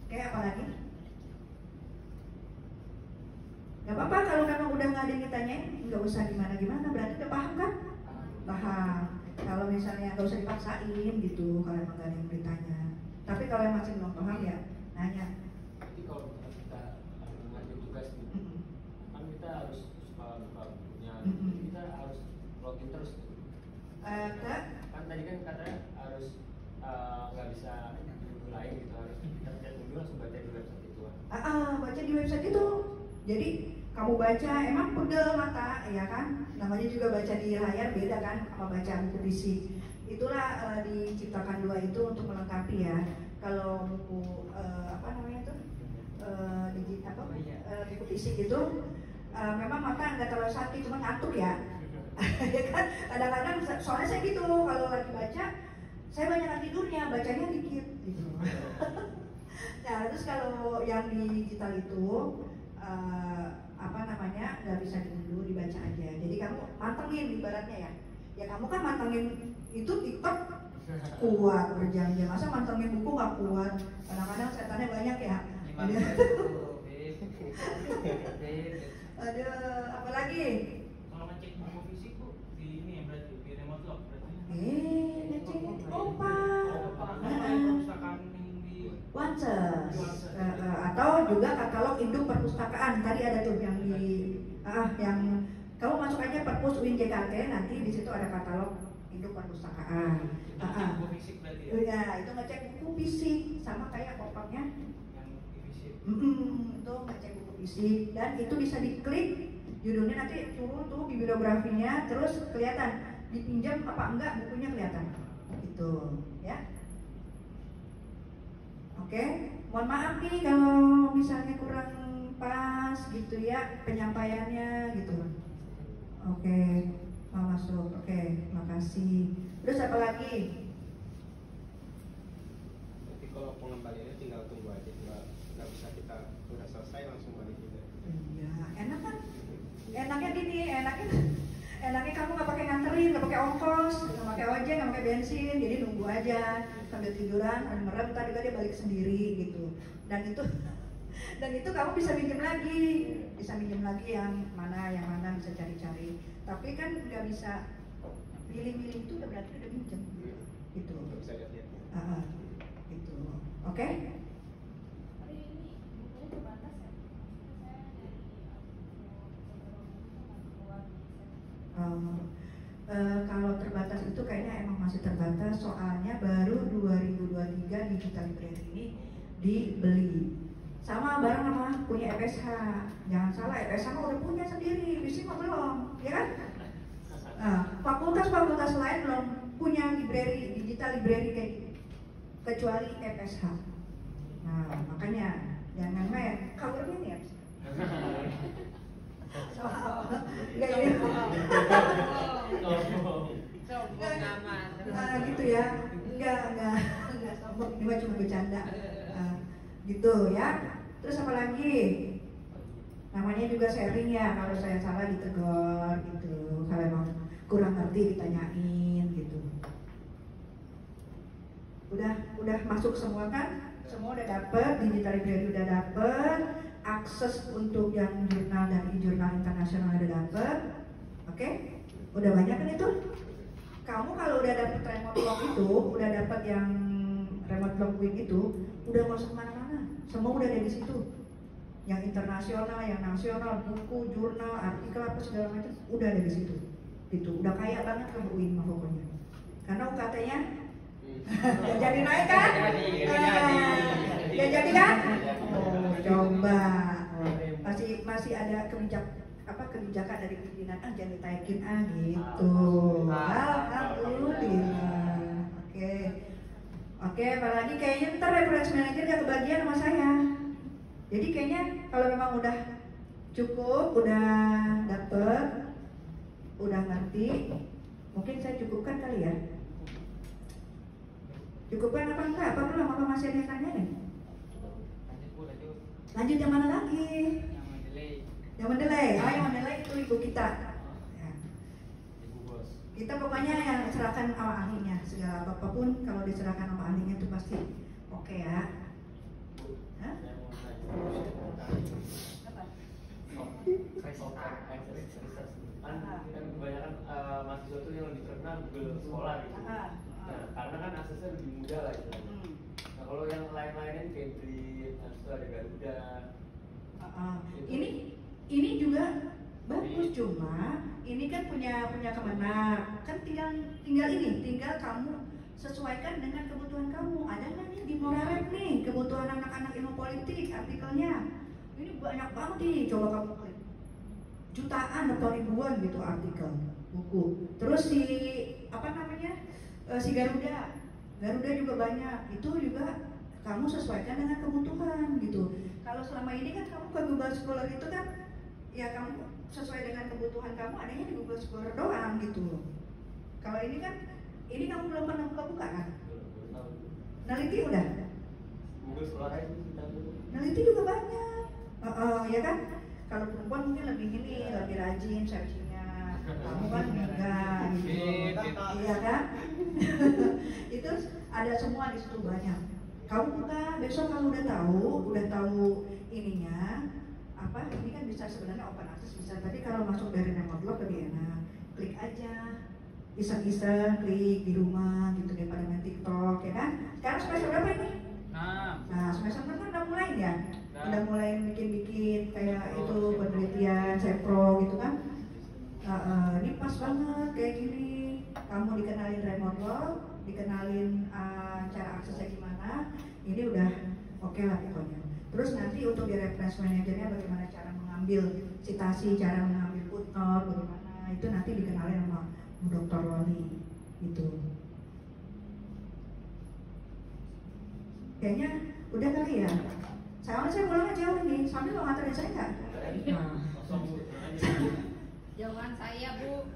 Kayak apa lagi? Gak apa-apa kalau memang udah nggak ada yang ditanyain, nggak usah gimana-gimana, berarti udah paham kan? Paham. Kalau misalnya nggak usah dipaksain gitu, kalau emang nggak ada yang ditanya. Tapi kalau yang masih belum paham ya nanya. Jadi kalau misalnya kita ngambil tugas gitu, kan kita harus suka bukunya, kita harus login terus. Kan tadi kan katanya harus nggak bisa buku lain gitu, harus kita cek dulu langsung baca di website itu. Baca di website itu. Jadi kamu baca emang pegel mata ya kan? Namanya juga baca di layar beda kan sama baca buku fisik. Itulah diciptakan dua itu untuk melengkapi ya. Kalau buku apa namanya tuh buku fisik itu memang mata nggak terlalu sakit, cuma ngantuk ya. Ya kan? Kadang-kadang soalnya saya gitu kalau lagi baca saya banyak tidurnya, bacanya dikit. Gitu. Nah terus kalau yang di digital itu nggak bisa diunduh, dibaca aja. Jadi kamu mantengin ibaratnya ya. Ya kamu kan mantengin itu TikTok kuat berjam-jam, masa mantengin buku nggak kuat? Kadang-kadang setannya banyak ya. Ada apa lagi? Kalau ngecek buku fisik tuh di ini ya berarti di remote lock berarti. Ngecek opa. Perpustakaan di Wances atau juga katalog induk perpustakaan tadi ada tuh yang di yang kamu masuk aja perpus UIN JKT, nanti di situ ada katalog induk perpustakaan. Buku fisik berarti ya? Ya itu ngecek buku fisik sama kayak opaknya Yang fisik. itu ngecek buku fisik dan itu bisa diklik judulnya nanti turun tuh bibliografinya, terus kelihatan dipinjam apa enggak bukunya kelihatan gitu ya. Oke, mohon maaf nih kalau misalnya kurang pas gitu ya penyampaiannya gitu. Oke, mau masuk. Oke, makasih. Terus apa lagi? Nanti kalau pengembaliannya tinggal tunggu aja, nggak bisa kita udah selesai langsung balik juga. Iya, enak kan? Enaknya gini, enaknya kamu nggak pakai nganterin, nggak pakai ongkos, nggak pakai ojek, nggak pakai bensin, jadi nunggu aja sambil tiduran, merem, tadi juga dia balik sendiri gitu. Dan itu kamu bisa minjem lagi yang mana bisa cari-cari. Tapi kan nggak bisa milih-milih, itu udah berarti udah minjem gitu. Nggak bisa lihat-lihat. Gitu. Oke? Tapi ini bukunya terbatas ya? Saya dari keluar kalau terbatas itu kayaknya emang masih terbatas, soalnya baru 2023 digital library ini dibeli sama bareng sama punya FSH. Jangan salah, FSH mah udah punya sendiri, FISIP mah belum, ya kan? Fakultas-fakultas lain belum punya library, digital library kayak gitu, kecuali FSH. Nah makanya jangan main, covernya nih ya. Enggak ini. Gitu ya. Enggak sombong, ini mah cuma bercanda. Gitu ya. Terus apa lagi? Namanya juga sharing ya, kalau saya salah ditegur gitu. Kalau emang kurang ngerti ditanyain gitu. Udah masuk semua kan? Semua udah dapet, digital library udah dapet, akses untuk yang jurnal dan e-jurnal internasional udah dapet. Oke? Udah banyak kan itu? Kamu kalau udah dapet remote log itu, udah dapet yang remote log week itu, udah nggak usah kemana-mana, semua udah ada di situ. Yang internasional, yang nasional, buku, jurnal, artikel apa segala macam, udah ada di situ. Gitu, udah kaya banget kamu UIN mah pokoknya. Karena UKT-nya gak jadi naik kan? Gak jadi kan? Oh, coba. Masih ada kebijakan dari pimpinan jangan ditaikin gitu. Alhamdulillah. Oke, apalagi kayaknya ntar reference manager gak kebagian sama saya. Jadi kayaknya kalau memang udah cukup, udah dapet, udah ngerti, mungkin saya cukupkan kali ya. Cukupkan apa enggak? Apa belum? Apa masih ada yang tanya nih? Lanjut yang mana lagi? Yang mendelay. Yang mendelay itu ibu kita. Ya. Kita pokoknya yang serahkan sama ahlinya. Segala apapun kalau diserahkan sama ahlinya itu pasti oke ya. Hah? Kan kebanyakan mahasiswa itu yang lebih terkenal Google Scholar gitu. Nah, karena kan aksesnya lebih mudah lah itu. Nah, kalau yang lain-lainnya kayak beli, itu ada Garuda. Ini juga bagus, cuma ini kan punya Kemenak. Kan tinggal kamu sesuaikan dengan kebutuhan kamu. Ada nggak nih di Moraret nih kebutuhan anak-anak ilmu politik artikelnya? Ini banyak banget nih, coba kamu klik. Jutaan atau ribuan gitu artikel, buku. Terus si Garuda juga banyak. Itu juga kamu sesuaikan dengan kebutuhan gitu. Kalau selama ini kan kamu ke Google Scholar itu kan ya kamu sesuai dengan kebutuhan kamu, adanya di Google Scholar doang gitu. Kalau ini kan kamu belum pernah buka kan? Neliti udah? Google Scholar aja Neliti juga banyak. Ya kan? Kalau perempuan mungkin lebih rajin searchingnya. Kamu kan enggak gitu. Iya kan? Itu ada semua di situ banyak. Kamu buka, besok kamu udah tahu ininya apa? Ini kan bisa sebenarnya open access bisa. Tapi kalau masuk dari remote log lebih enak. Klik aja, iseng-iseng klik di rumah gitu daripada main TikTok ya kan? Sekarang semester berapa ini? Nah, semester kan udah mulai ya? Udah mulai bikin kayak itu penelitian, sepro gitu kan? Ini pas banget kayak gini. Kamu dikenalin remote log, dikenalin cara aksesnya gimana. Ini udah oke lah pokoknya. Terus nanti untuk di reference manajernya bagaimana cara mengambil citasi, cara mengambil footnote, bagaimana itu nanti dikenalin sama Dr. Wali gitu. Kayaknya udah kali ya. Saya pulang jauh nih, sambil mau nganterin saya nggak? Jawaban saya Bu,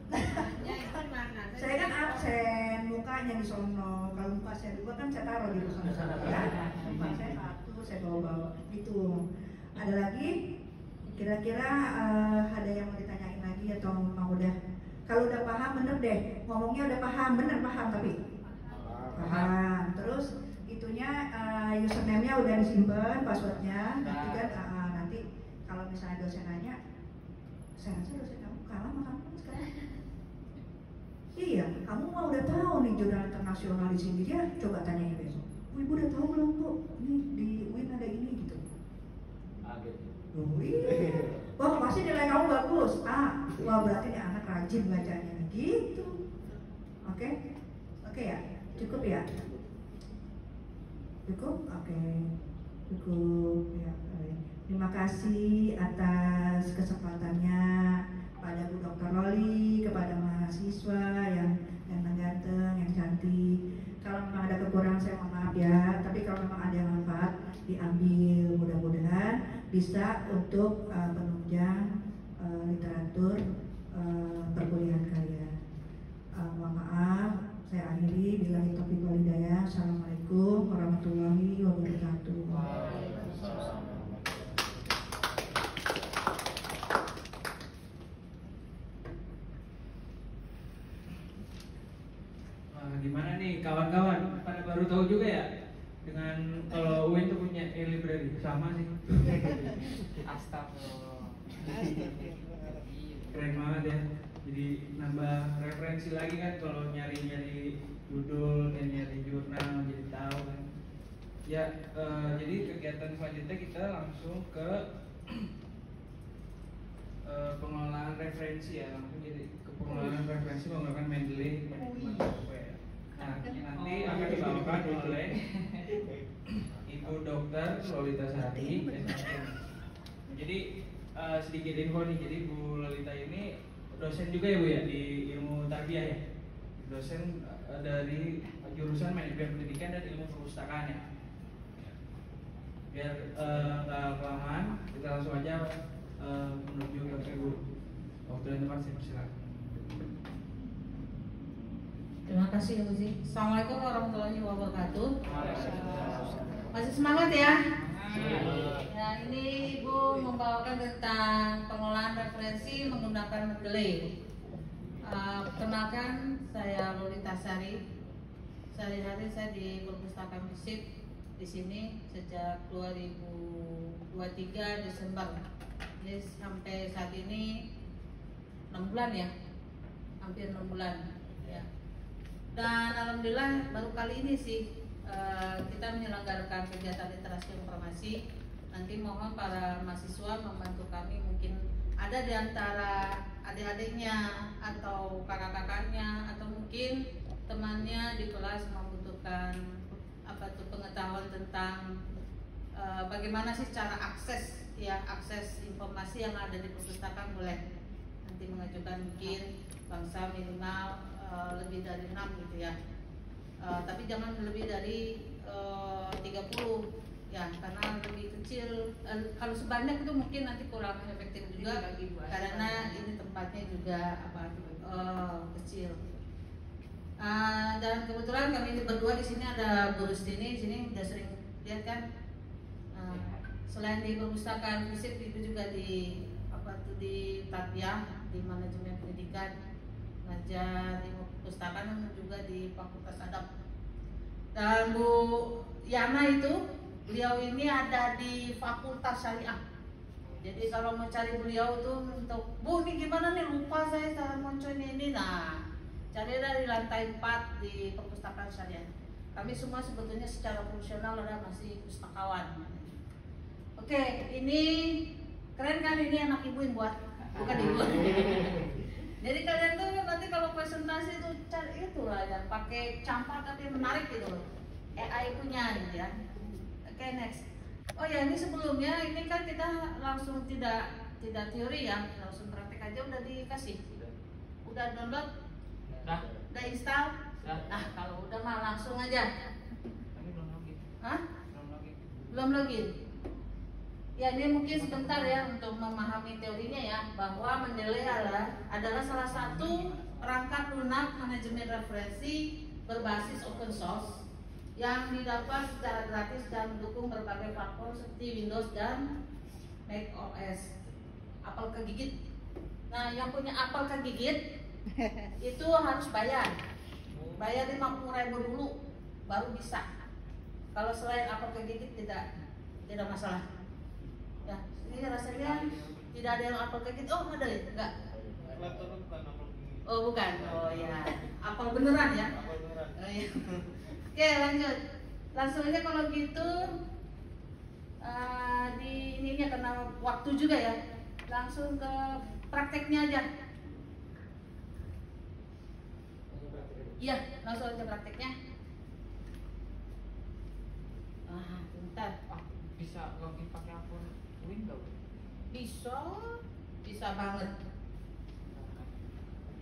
ya itu mana? Saya kan absen, mukanya di sono. Kalau muka saya dua kan saya taruh di sana. Ya, muka saya satu, saya bawa gitu. Ada lagi? Kira-kira ada yang mau ditanyain lagi atau mau udah? Kalau udah paham bener deh, ngomongnya udah paham, bener paham tapi paham. Terus itunya username-nya udah disimpan, passwordnya. Nanti kan nanti kalau misalnya dosen nanya, saya rasa dosen kamu kalah sama kamu sekarang. Iya, kamu mah udah tahu nih jurnal internasional di sini, dia coba tanyain besok. Ibu udah tahu belum Bu? Nih di UIN ada ini gitu. Wah pasti nilai kamu bagus. Wah berarti nih anak rajin bacanya gitu. Oke ya, cukup ya. Cukup, oke. Cukup ya. Terima kasih atas kesempatannya pada Bu Dr. Loli, kepada mahasiswa yang ganteng, yang cantik. Kalau memang ada kekurangan saya mohon maaf ya. Tapi kalau memang ada yang manfaat diambil, mudah-mudahan bisa untuk penunjang literatur perkuliahan kalian. Mohon maaf, saya akhiri. Billahi taufiq wal hidayah. Assalamualaikum warahmatullahi wabarakatuh. Gimana nih kawan-kawan? Pada baru tahu juga ya Astagfirullah. Keren banget ya. Jadi nambah referensi lagi kan kalau nyari-nyari judul, nyari jurnal, jadi tahu kan. Ya, jadi kegiatan selanjutnya kita langsung ke pengelolaan referensi ya, langsung jadi ke pengelolaan referensi menggunakan Mendeley Management Software. Nah, nanti akan dibawakan oleh Ibu Dr. Lolita Sari. Jadi sedikit info nih, jadi Bu Lolita ini dosen juga ya Bu ya di ilmu tarbiyah ya, dosen dari jurusan manajemen pendidikan dan ilmu perpustakaan ya. Biar nggak kelamaan, kita langsung aja menuju ke Bu. Waktu dan tempat saya persilakan. Terima kasih ya Bu Zi. Assalamualaikum warahmatullahi wabarakatuh. Masih semangat ya? Ya, ini Ibu membawakan tentang pengelolaan referensi menggunakan Mendeley. Perkenalkan, saya Lolita Sari. Sehari-hari saya di Perpustakaan FISIP di sini sejak 2023 Desember. Jadi sampai saat ini 6 bulan ya, hampir 6 bulan. Ya. Dan alhamdulillah baru kali ini sih kita menyelenggarakan kegiatan literasi informasi. Nanti mohon para mahasiswa membantu kami, mungkin ada di antara adik-adiknya atau kakak-kakaknya atau mungkin temannya di kelas membutuhkan pengetahuan tentang bagaimana sih cara akses informasi yang ada di perpustakaan, boleh nanti mengajukan mungkin bangsa minimal lebih dari 6 gitu ya. Tapi jangan lebih dari 30 ya, karena lebih kecil. Kalau sebanyak itu mungkin nanti kurang efektif juga karena ini tempatnya juga kecil. Dan kebetulan kami berdua di sini ada Bu Rustini, di sini udah sering lihat kan. Selain di perpustakaan FISIP, itu juga di di tarbiyah, di manajemen pendidikan, ngajar di perpustakaan, juga di Fakultas Adab. Dan Bu Yana itu, beliau ini ada di Fakultas Syariah. Jadi kalau mau cari beliau tuh untuk Bu ini gimana nih, lupa saya muncul ini. Nah, cari dari lantai 4 di Perpustakaan Syariah. Kami semua sebetulnya secara profesional adalah masih pustakawan. Oke, ini keren kan, ini anak ibu yang buat, bukan ibu. Jadi kalian tuh nanti kalau presentasi tuh cari itulah ya, pakai campak tapi menarik gitu loh. AI punya gitu ya. Oke, next. Oh ya, ini sebelumnya ini kan kita langsung tidak teori ya, langsung praktek aja. Udah dikasih, udah download, udah install. Nah kalau udah mah langsung aja. Tapi belum login. Hah? Belum login. Ya, ini mungkin sebentar ya untuk memahami teorinya ya, bahwa Mendeley adalah salah satu perangkat lunak manajemen referensi berbasis open source yang didapat secara gratis dan mendukung berbagai platform seperti Windows dan Mac OS. Apel kegigit. Nah, yang punya apel kegigit itu harus bayar 50.000 dulu baru bisa. Kalau selain apel kegigit tidak masalah. Ya, ini rasanya tidak ada yang apel kegigit. Oh, ada ya? Enggak. Oh, bukan. Oh ya, apel beneran ya. Oh, iya. Oke, lanjut. Langsung aja kalau gitu di ininya karena waktu juga ya. Langsung ke prakteknya aja. Iya, langsung aja prakteknya. Bentar. Bisa login pakai akun Windows? Bisa banget.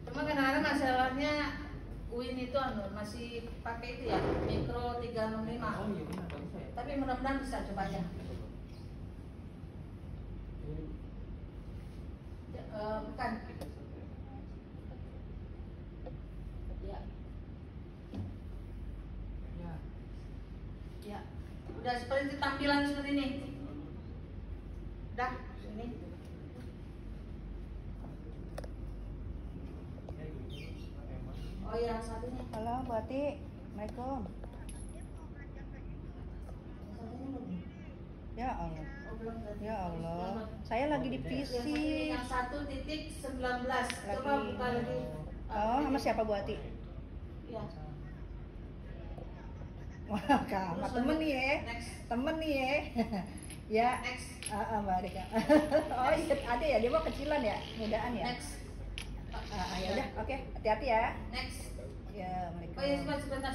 Cuma kadang-kadang masalahnya Win itu masih pakai itu ya, Micro 365. Oh iya benar, bagus ya. Tapi mudah-mudahan bisa, coba aja. Bukan. Ya. Ya. Udah seperti tampilan seperti ini. Udah, ini. Oh ya, satunya. Halo, Bu Ati. Assalamualaikum. Satunya belum. Ya, Ya Allah. Oh, belum berarti. Ya Allah. Selamat. Saya lagi di PC. Yang 1.19. Coba buka lagi. Oh, sama siapa Bu Ati? Ya. Wah, kamu temen nih ya. Next. Temen nih ya. Ya. Next. Mbak Rika. Oh iya, ada ya, dia mau kecilan ya, mudaan ya. Next. Ya udah, oke, hati-hati ya. Next. Ya, mereka. Oh iya, sebentar.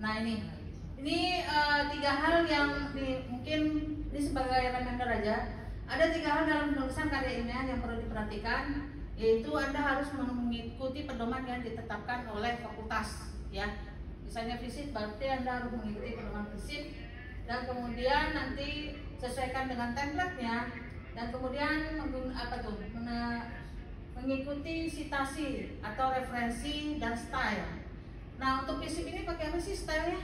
Nah ini 3 hal yang mungkin ini sebagai reminder aja. Ada 3 hal dalam penulisan karya ilmiah yang perlu diperhatikan, yaitu Anda harus mengikuti pedoman yang ditetapkan oleh fakultas, ya. Misalnya fisik, berarti Anda harus mengikuti pedoman fisik, dan kemudian nanti sesuaikan dengan template-nya, dan kemudian mengikuti citasi atau referensi dan style. Nah, untuk fisik ini pakai apa sih stylenya?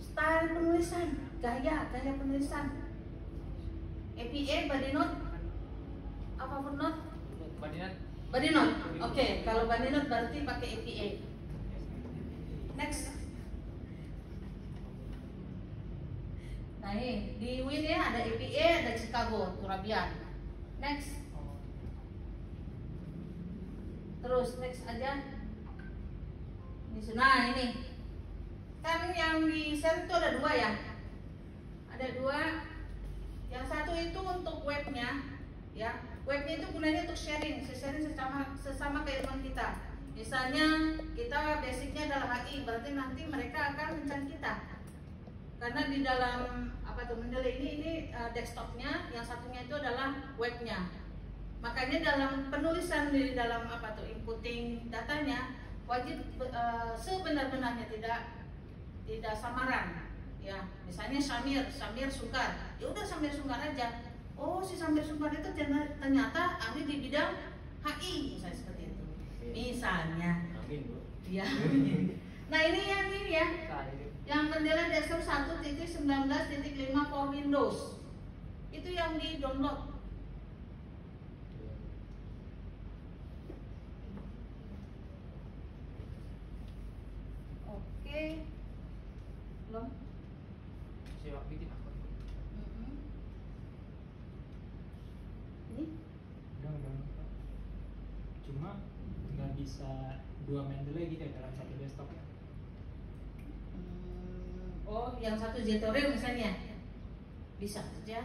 Style penulisan, gaya penulisan. APA, body note, apa footnote? Body note. Oke, kalau body note berarti pakai APA. Next. Nah ini di Win ya ada APA, ada Chicago, Turabian. Next. Terus next aja. Nah ini kan yang di share itu ada 2 ya. Ada 2. Yang satu itu untuk webnya, ya. Webnya itu gunanya untuk sharing sesama keilmuan kita. Misalnya kita basicnya adalah HI, berarti nanti mereka akan mencari kita. Karena di dalam Mendeley ini desktopnya, yang satunya itu adalah webnya. Makanya dalam penulisan di dalam inputting datanya wajib sebenar-benarnya, tidak samaran. Ya, misalnya Samir Sungkar, ya udah Samir Sungkar aja. Oh, si Samir Sungkar itu ternyata ahli di bidang HI, misalnya seperti itu. Misalnya. Ya. Nah ini ya. Yang Mendeley desktop 1.19.5 for Windows. Itu yang di download. Oke. Belum? Siapa bikin akun? Ini? Udah. Cuma nggak bisa 2 Mendeley gitu ya dalam satu desktop ya? Oh, yang satu Zetorel misalnya, bisa saja.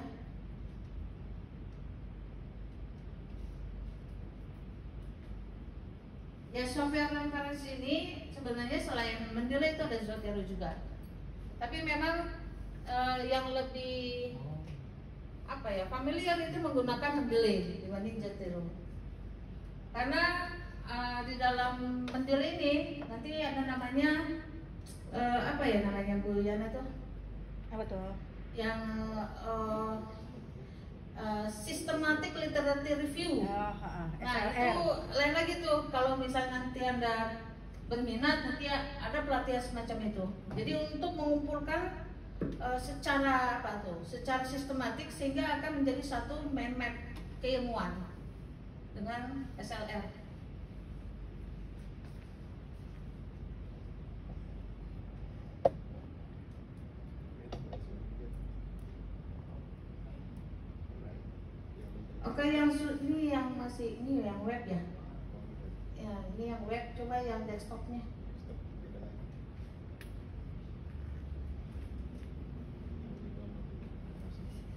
Ya, software reference ini sebenarnya selain Mendeley itu ada Zotero juga. Tapi memang yang lebih familiar itu menggunakan Mendeley dibanding Zotero. Karena di dalam Mendeley ini nanti ada namanya namanya Bu Yana tuh? Apa tuh? Yang systematic literature review. Nah itu lain lagi tuh. Kalau misalnya nanti Anda berminat, nanti ada pelatihan semacam itu. Jadi untuk mengumpulkan secara sistematik sehingga akan menjadi satu mind map keilmuan dengan SLR. Oke, ini yang web ya. Ya, ini yang web. Coba yang desktopnya.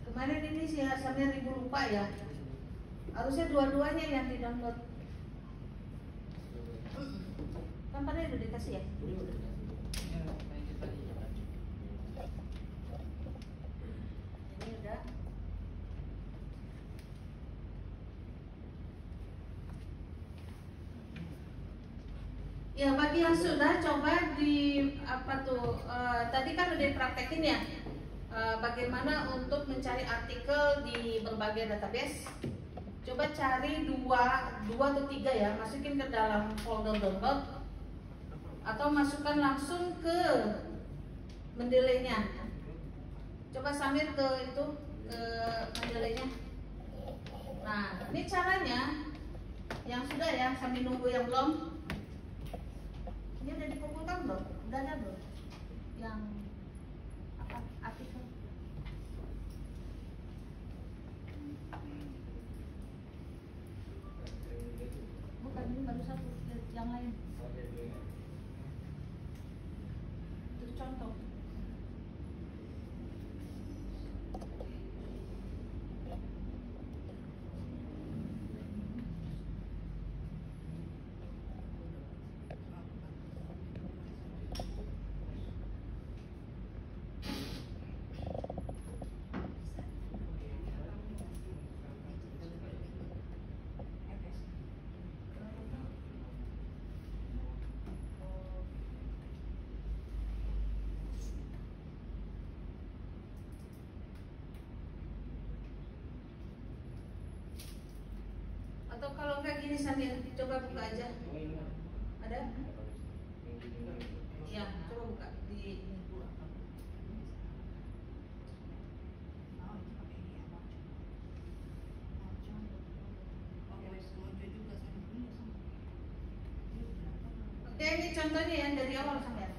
Kemarin ini si Samir Ibu lupa ya. Harusnya dua-duanya yang di download. Kan pada udah dikasih ya. Ini udah. Ya, bagi yang sudah coba tadi kan udah dipraktekin ya, bagaimana untuk mencari artikel di berbagai database. Coba cari dua atau 3 ya, masukin ke dalam folder download atau masukkan langsung ke Mendeley-nya. Coba Samir ke Mendeley-nya. Nah, ini caranya. Yang sudah ya, sambil nunggu yang belum. Ini udah dikumpulkan belum? Udah ada belum? Yang apa? gini Samir, coba buka aja. Ada? Ya, coba buka di ini. Oke, ini contohnya ya dari awal Samir.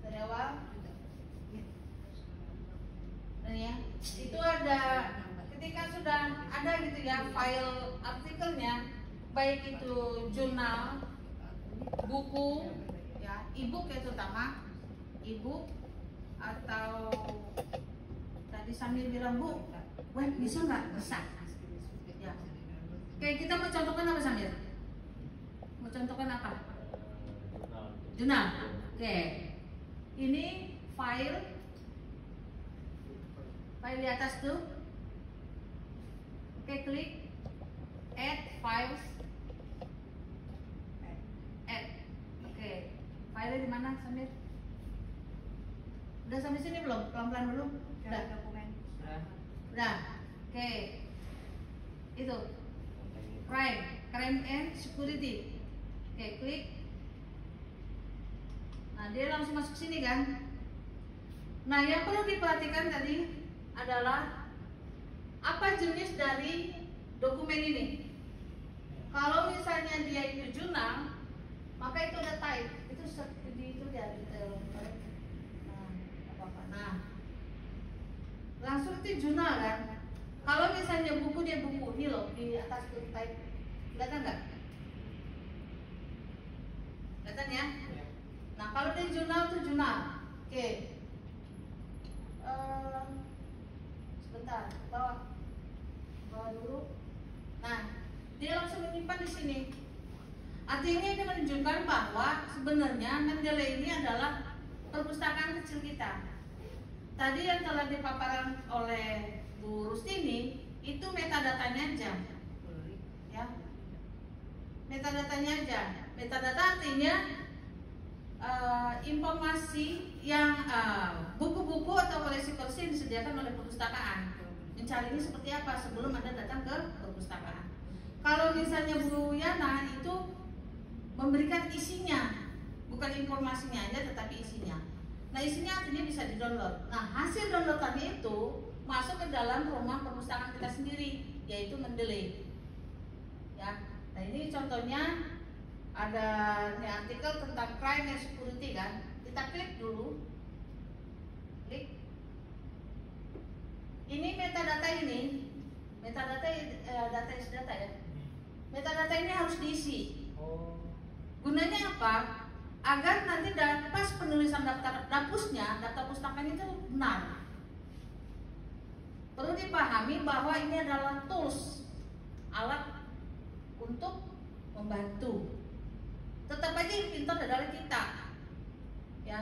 Dari awal. Nah ya, itu ada ketika sudah ada gitu ya file artikelnya, baik itu jurnal, buku, ya e-book ya terutama e-book atau tadi Samir bilang Bu, web bisa nggak? Bisa. Ya. Oke, kita mau contohkan apa Samir? Mau contohkan apa? Jurnal. Oke. Ini file di atas tuh. Oke, klik add files. Add. Oke. File di mana Samir? Udah sampai sini belum? Pelan-pelan dulu. Udah. Dokumen. Udah. Oke. Itu. Crime and security. Oke, klik. Nah, dia langsung masuk sini kan? Nah, yang perlu diperhatikan tadi adalah apa jenis dari dokumen ini. Kalau misalnya dia itu jurnal, maka itu ada type. Itu seperti itu ya detail. Nah, apa-apa. Nah, langsung itu jurnal kan? Kalau misalnya buku dia buku ini loh di atas tuh type. Kelihatan nggak? Kelihatan ya? Nah, kalau di jurnal itu jurnal. Oke. Sebentar, bawa dulu. Nah, dia langsung menyimpan di sini. Artinya ini menunjukkan bahwa sebenarnya Mendeley ini adalah perpustakaan kecil kita. Tadi yang telah dipaparkan oleh Bu Rustini itu metadatanya aja. Ya. Metadatanya aja. Metadata artinya informasi yang buku-buku atau koleksi-koleksi yang disediakan oleh perpustakaan. Mencarinya seperti apa sebelum Anda datang ke perpustakaan. Kalau misalnya Bu Yana itu memberikan isinya, bukan informasinya aja tetapi isinya. Nah, isinya artinya bisa di-download. Nah, hasil downloadannya itu masuk ke dalam rumah perpustakaan kita sendiri, yaitu Mendeley. Ya. Nah, ini contohnya ada nih artikel tentang crime and security kan. Kita klik dulu. Klik. Ini metadata ini. Metadata data is data ya. Metadata ini harus diisi. Gunanya apa? Agar nanti pas penulisan daftar dapusnya, daftar pustakanya itu benar. Perlu dipahami bahwa ini adalah tools, alat untuk membantu. Tetap aja yang pintar adalah kita, ya.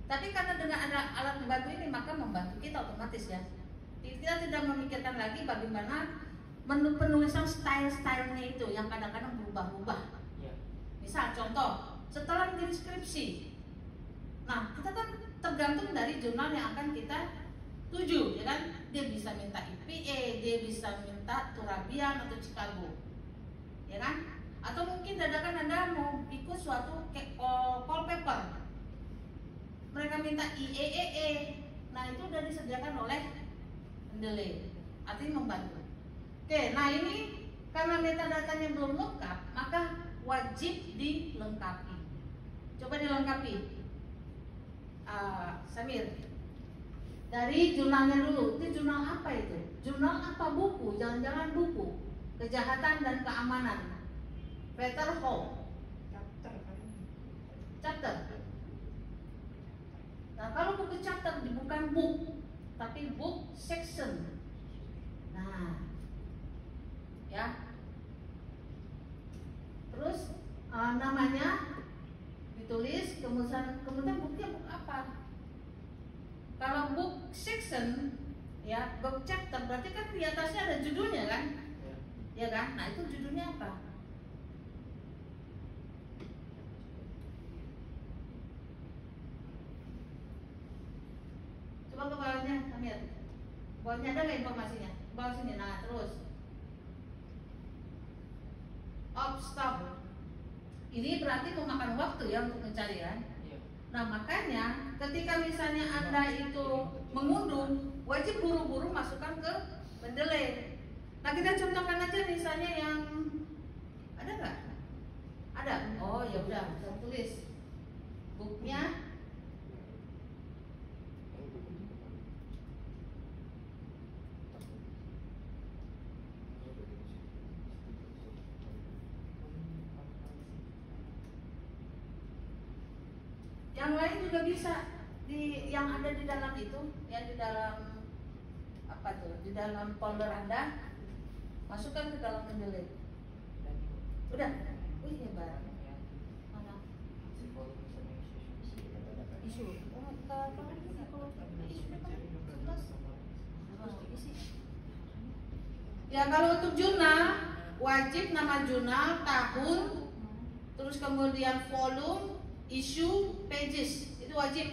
Tapi karena dengan ada alat membantu ini maka membantu kita otomatis ya. Kita tidak memikirkan lagi bagaimana penulisan style-stylenya itu yang kadang-kadang berubah-ubah. Misal contoh, setelah bikin skripsi, nah kita kan tergantung dari jurnal yang akan kita tuju, ya kan? Dia bisa minta IPA, dia bisa minta Turabian atau Chicago, ya kan? Atau mungkin dadakan Anda mau ikut suatu call paper, mereka minta IEEE, nah itu sudah disediakan oleh Mendeley, artinya membantu. Oke, nah ini karena metadatanya belum lengkap, maka wajib dilengkapi. Coba dilengkapi, Samir. Dari jurnalnya dulu. Itu jurnal apa itu? Jurnal apa? Buku? Jangan-jangan buku kejahatan dan keamanan. Peter Hall. Chapter. Nah, kalau buku chapter bukan book, tapi book section. Nah, ya. Terus namanya ditulis, kemudian bukunya buku apa? Kalau book section, ya book chapter berarti kan di atasnya ada judulnya kan? Ya kan? Nah itu judulnya apa? Coba ke bawahnya, Samir. Bawahnya ada nggak informasinya? Bawah sini, nah terus. of stop. Ini berarti memakan waktu ya untuk pencarian. Nah makanya ketika misalnya Anda itu mengunduh, wajib buru-buru masukkan ke Mendeley. Nah kita contohkan aja misalnya yang ada nggak? Ada. Oh ya udah, saya tulis booknya. Yang lain juga bisa yang ada di dalam itu, yang di dalam apa tuh, di dalam folder Anda, masukkan ke dalam Mendeley. Udah, wih hebat. Mana? Isu. Ya kalau untuk jurnal, wajib nama jurnal, tahun, terus kemudian volume, issue, pages, itu wajib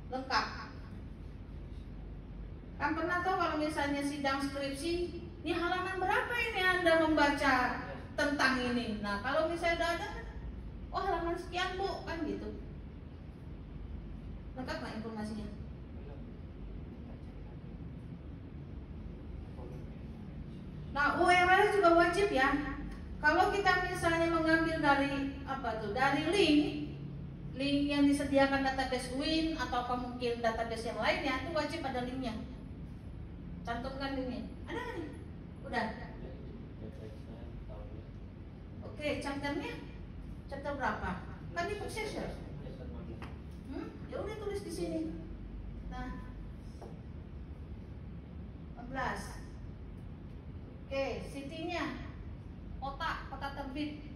lengkap. Kan pernah tahu kalau misalnya sidang skripsi, ini halaman berapa ini Anda membaca tentang ini? Nah kalau misalnya udah ada, oh halaman sekian Bu, kan gitu. Lengkap nggak informasinya? Nah URL juga wajib ya. Kalau kita misalnya mengambil dari apa tuh, dari link yang disediakan database Win atau mungkin database yang lainnya, itu wajib ada linknya. Cantumkan linknya. Ada nggak nih? Udah. Oke, chapternya chapter berapa? Kan di Successor. Ya udah tulis di sini. Nah, 14. Oke, city-nya kota terbit.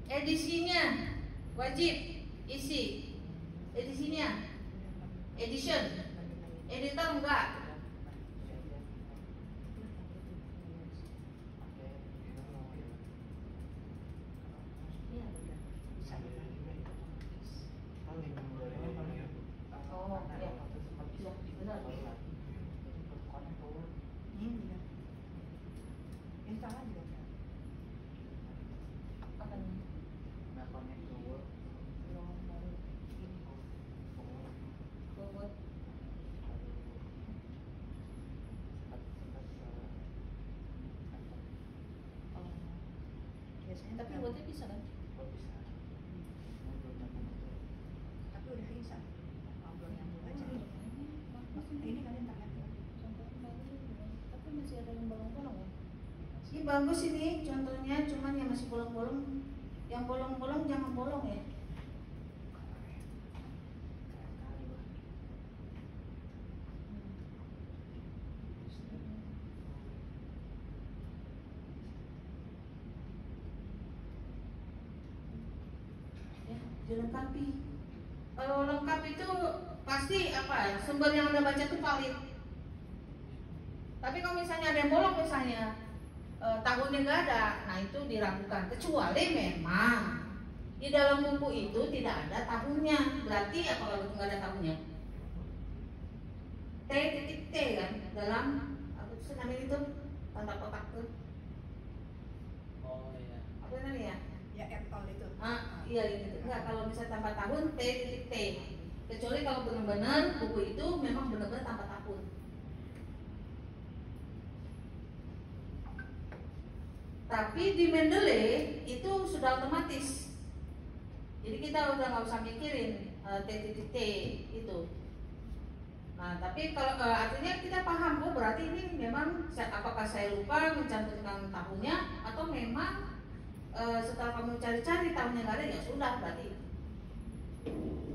Edisinya wajib isi. Edisinya edition. Editor enggak. Oh, ya. Ya, benar. Tapi buatnya bisa kan? Tapi udah bisa. Ngobrol yang baca. Ini kalian tak lihat. Tapi masih ada yang bolong-bolong ya? Ini bagus ini contohnya, cuman yang masih bolong-bolong. Yang bolong-bolong jangan bolong ya. Dilengkapi. Kalau lengkap itu pasti apa? Sumber yang Anda baca itu valid. Tapi kalau misalnya ada yang bolong misalnya tahunnya nggak ada, nah itu diragukan. Kecuali memang di dalam buku itu tidak ada tahunnya. Berarti apa kalau itu nggak ada tahunnya? T kan dalam apa itu namanya itu tanda kotak tuh. Oh iya. Apa namanya? Ya Apple itu. Iya gitu. Enggak, kalau misalnya tanpa tahun T. Kecuali kalau benar-benar buku itu memang benar-benar tanpa tahun. Tapi di Mendeley itu sudah otomatis. Jadi kita udah nggak usah mikirin T itu. Nah, tapi kalau artinya kita paham, oh berarti ini memang apakah saya lupa mencantumkan tahunnya atau memang setelah kamu cari-cari tahunnya nggak ada, ya sudah berarti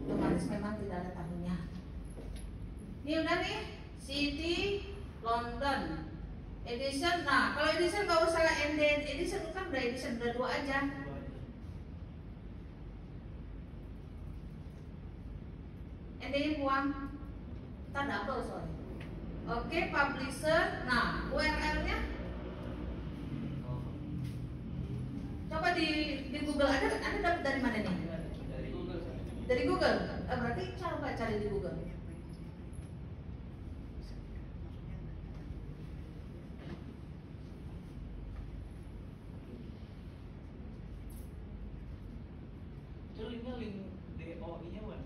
otomatis memang tidak ada tahunnya. Ini udah nih, City London edition. Nah kalau edition nggak usah ended edition, kan udah edition, udah 2 aja. Ended buang, kita double soalnya. Oke, publisher. Nah URL-nya coba di Google, ada dapat dari mana nih? Dari Google. Dari Google? Berarti coba cari di Google. Itu linknya link DOI-nya Wan?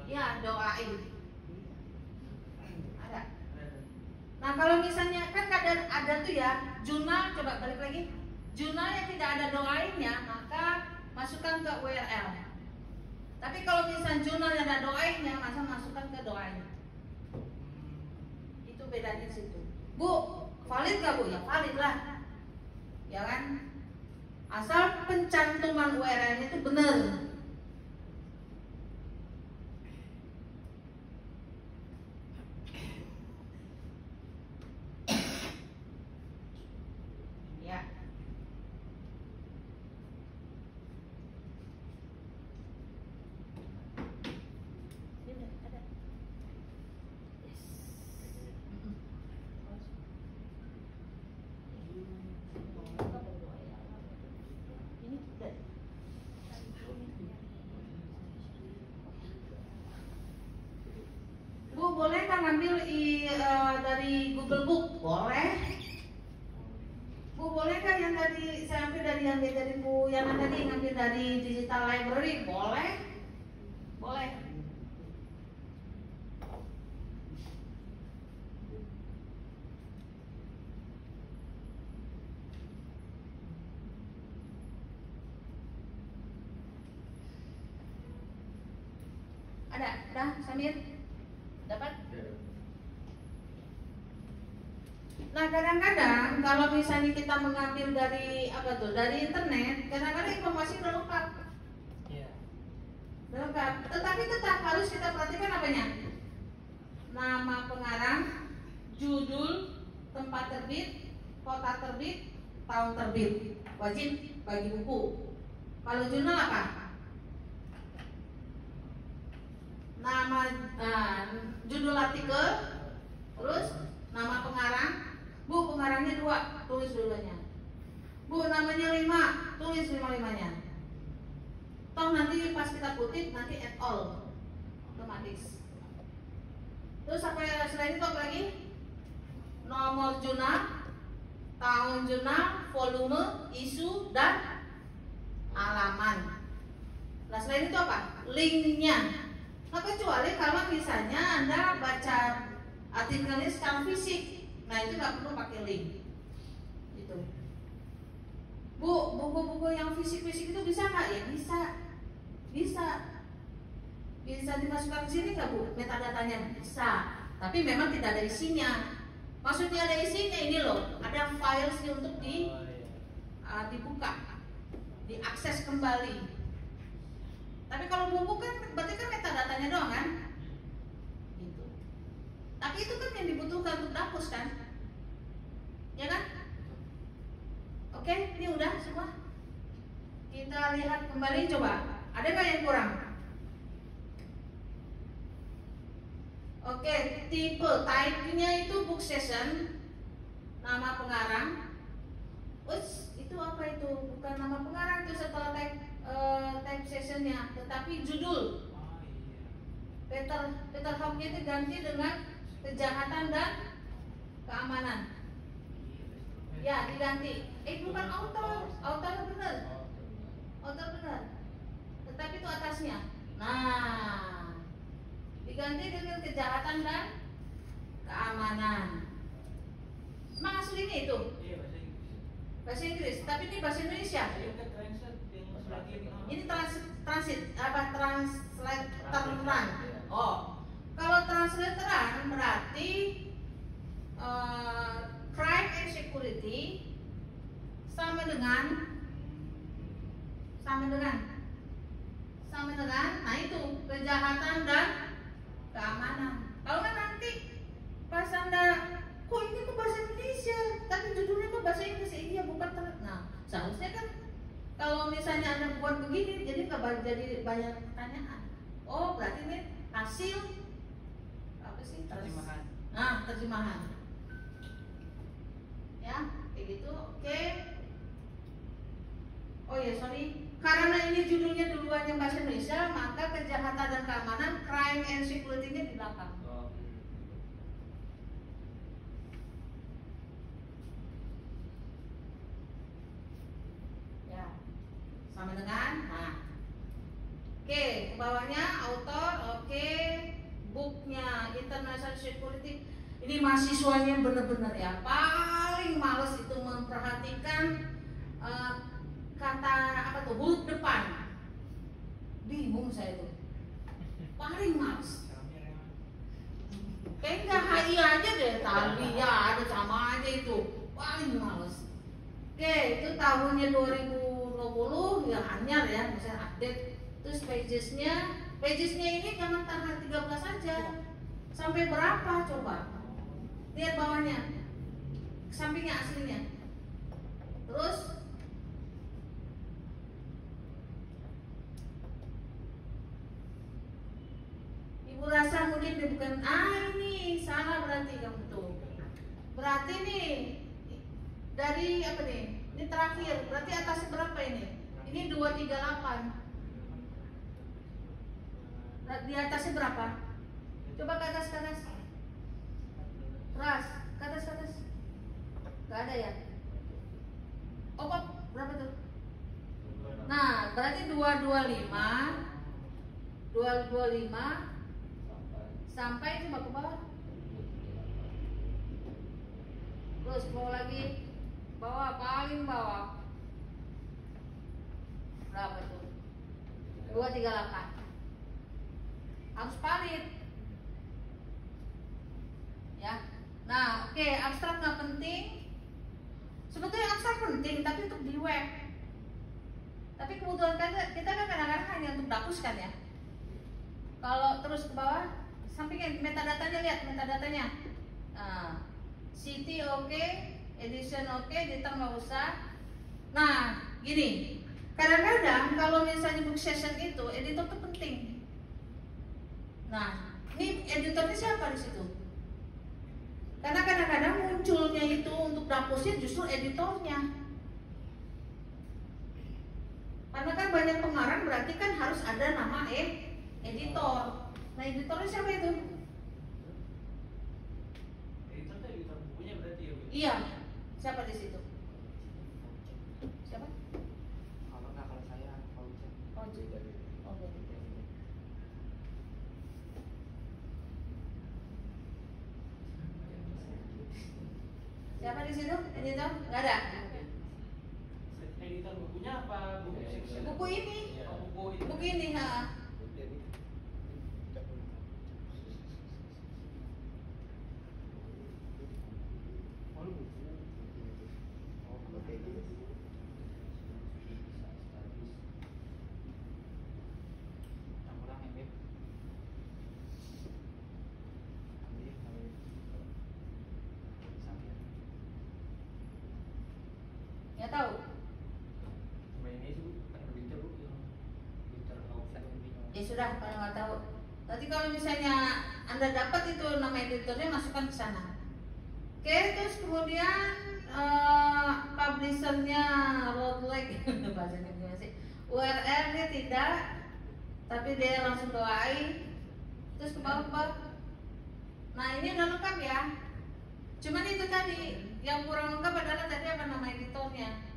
Ya, doain. Ada. Nah kalau misalnya kan kadang ada tuh ya jurnal, coba balik lagi. Jurnal yang tidak ada doainnya maka masukkan ke URL. Tapi kalau misalnya jurnal yang ada doainnya masa masukkan ke doain. Itu bedanya di situ. Bu, valid gak Bu? Ya valid lah. Ya kan? Asal pencantuman URL itu benar. Ya. Ini udah ada. Yes. Ini udah. Bu, boleh kan ngambil dari Google Book? Boleh. Bu, boleh kan yang tadi saya ambil dari yang dari Bu yang tadi ngambil dari digital library? Boleh. Boleh. Ada? Udah, Samir? Dapat? Nah kadang-kadang kalau misalnya kita mengambil dari apa tuh dari internet, kadang-kadang informasi udah lengkap, udah lengkap. Tetapi tetap harus kita perhatikan apanya? Nama pengarang, judul, tempat terbit, kota terbit, tahun terbit, wajib bagi buku. Kalau jurnal apa? Nama, judul artikel, terus nama pengarang. Bu, pengarangnya 2, tulis dulunya. Bu, namanya 5, tulis 5-5-nya. Toh nanti pas kita kutip nanti add all, otomatis. Terus apa yang selain itu apa lagi? Nomor jurnal, tahun jurnal, volume, isu, dan halaman. Nah selain itu apa? Linknya. Nah kecuali kalau misalnya Anda baca artikelnya secara fisik, nah itu nggak perlu pakai link. Itu. Bu, buku-buku yang fisik-fisik itu bisa nggak? Ya bisa, bisa. Bisa dimasukkan ke sini nggak Bu? Metadatanya bisa. Tapi memang tidak ada isinya. Maksudnya ada isinya ini loh, ada file sih untuk dibuka, diakses kembali. Tapi kalau buku kan berarti kan metadatanya doang kan? Gitu. Tapi itu kan yang dibutuhkan untuk dapus kan? Ya kan? Oke, ini udah semua. Kita lihat kembali coba. Ada nggak yang kurang? Oke, tipe type-nya itu book session, nama pengarang. Uts, itu apa itu? Bukan nama pengarang itu setelah type sessionnya, tetapi judul. Peter Hawke itu ganti dengan kejahatan dan keamanan. Ya, diganti. Bukan author benar. Author benar. Tetapi itu atasnya. Nah, diganti dengan kejahatan dan keamanan. Emang aslinya itu? Bahasa Inggris, tapi ini bahasa Indonesia. Ini translateran. Oh, kalau translateran berarti crime and security sama dengan, nah itu kejahatan dan keamanan. Kalau nggak nanti pas Anda, kok ini kok bahasa Indonesia, tapi judulnya kok bahasa Inggris, iya bukan. Nah, seharusnya kan kalau misalnya Anda buat begini, jadi nggak jadi banyak pertanyaan. Oh, berarti ini hasil apa sih? Terjemahan. Nah, terjemahan. Ya, kayak gitu. Oke. Oh ya sorry, karena ini judulnya duluannya bahasa Indonesia, maka kejahatan dan keamanan, crime and security-nya di belakang. Ya, sama dengan, nah, oke, ke bawahnya author, oke, booknya International Security. Ini mahasiswanya bener-bener ya paling males itu memperhatikan kata apa tuh huruf depan. Bingung saya tuh, paling males. Kayak nggak HI aja deh, tadi ya ada sama aja itu, paling males. Oke, itu tahunnya 2020 ya anyar ya, misalnya update. Terus pagesnya ini jangan tanggal 13 saja. Sampai berapa coba? Lihat bawahnya, sampingnya aslinya. Terus ibu rasa mungkin bukan, ini salah berarti kamu tuh. Berarti nih dari apa nih? Ini terakhir, berarti atas berapa ini? Ini 238. Di atasnya berapa? Coba ke atas, ke atas. Ras, ke atas, ke atas. Gak ada ya? Oh, berapa tuh? Nah, berarti 225 sampai coba ke bawah. Terus bawah lagi. Bawah, paling bawah. Berapa tuh? 238. Harus valid. Ya. Nah, oke, abstrak nggak penting. Sebetulnya abstrak penting, tapi untuk di web. Tapi kebutuhan kita kan kadang-kadang hanya untuk dapuskan ya. Kalau terus ke bawah, sampingnya metadatanya, lihat metadatanya. Nah, city oke, edition oke, editor nggak usah. Nah, gini, kadang-kadang kalau misalnya book session itu editor itu penting. Nah, ini editornya siapa di situ? Karena kadang-kadang munculnya itu untuk dapusnya justru editornya. Karena kan banyak pengarang, berarti kan harus ada nama editor. Nah, editornya siapa itu? Editor itu editor bukunya berarti ya? Iya, siapa di situ? Siapa? Kalau nggak, kalau saya Fauzan. Oh, siapa di situ? Editor? Nggak ada. Editor bukunya apa? Buku section? Buku ini. Oh, Buku ini, ha. Ya tahu. Ya sudah, kalau nggak tahu. Nanti kalau misalnya Anda dapat itu nama editornya, masukkan ke sana. Oke, terus kemudian publishernya Roadleg bahasanya gimana sih? URL-nya tidak, tapi dia langsung doain. Terus ke bawah. Nah, ini udah lengkap ya. Cuman itu tadi yang kurang lengkap adalah tadi apa nama editornya.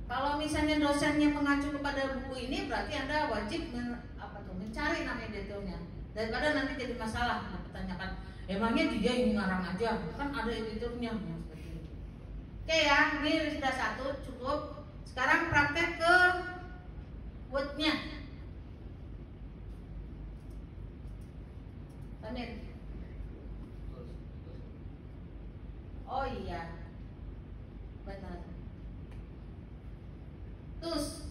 Kalau misalnya dosennya mengacu kepada buku ini, berarti Anda wajib mencari nama editornya. Daripada nanti jadi masalah, dipertanyakan, emangnya dia yang ngarang aja, kan ada editornya. Oke ya, ini sudah satu, cukup. Sekarang praktek ke Word-nya. Samir. Oh iya, benar. Terus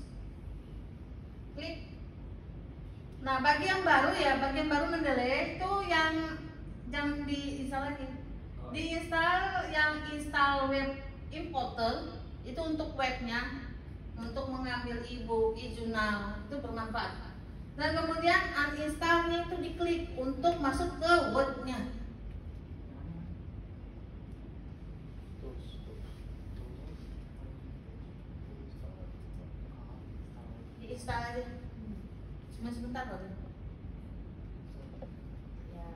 klik. Nah, bagi yang baru ya, bagi yang baru Mendeley itu yang diinstal lagi. Diinstal yang install web importer itu untuk webnya, untuk mengambil e-book, e-journal itu bermanfaat. Dan kemudian uninstallnya itu diklik untuk masuk ke Word-nya. diinstal aja. Cuma sebentar loh. Ya.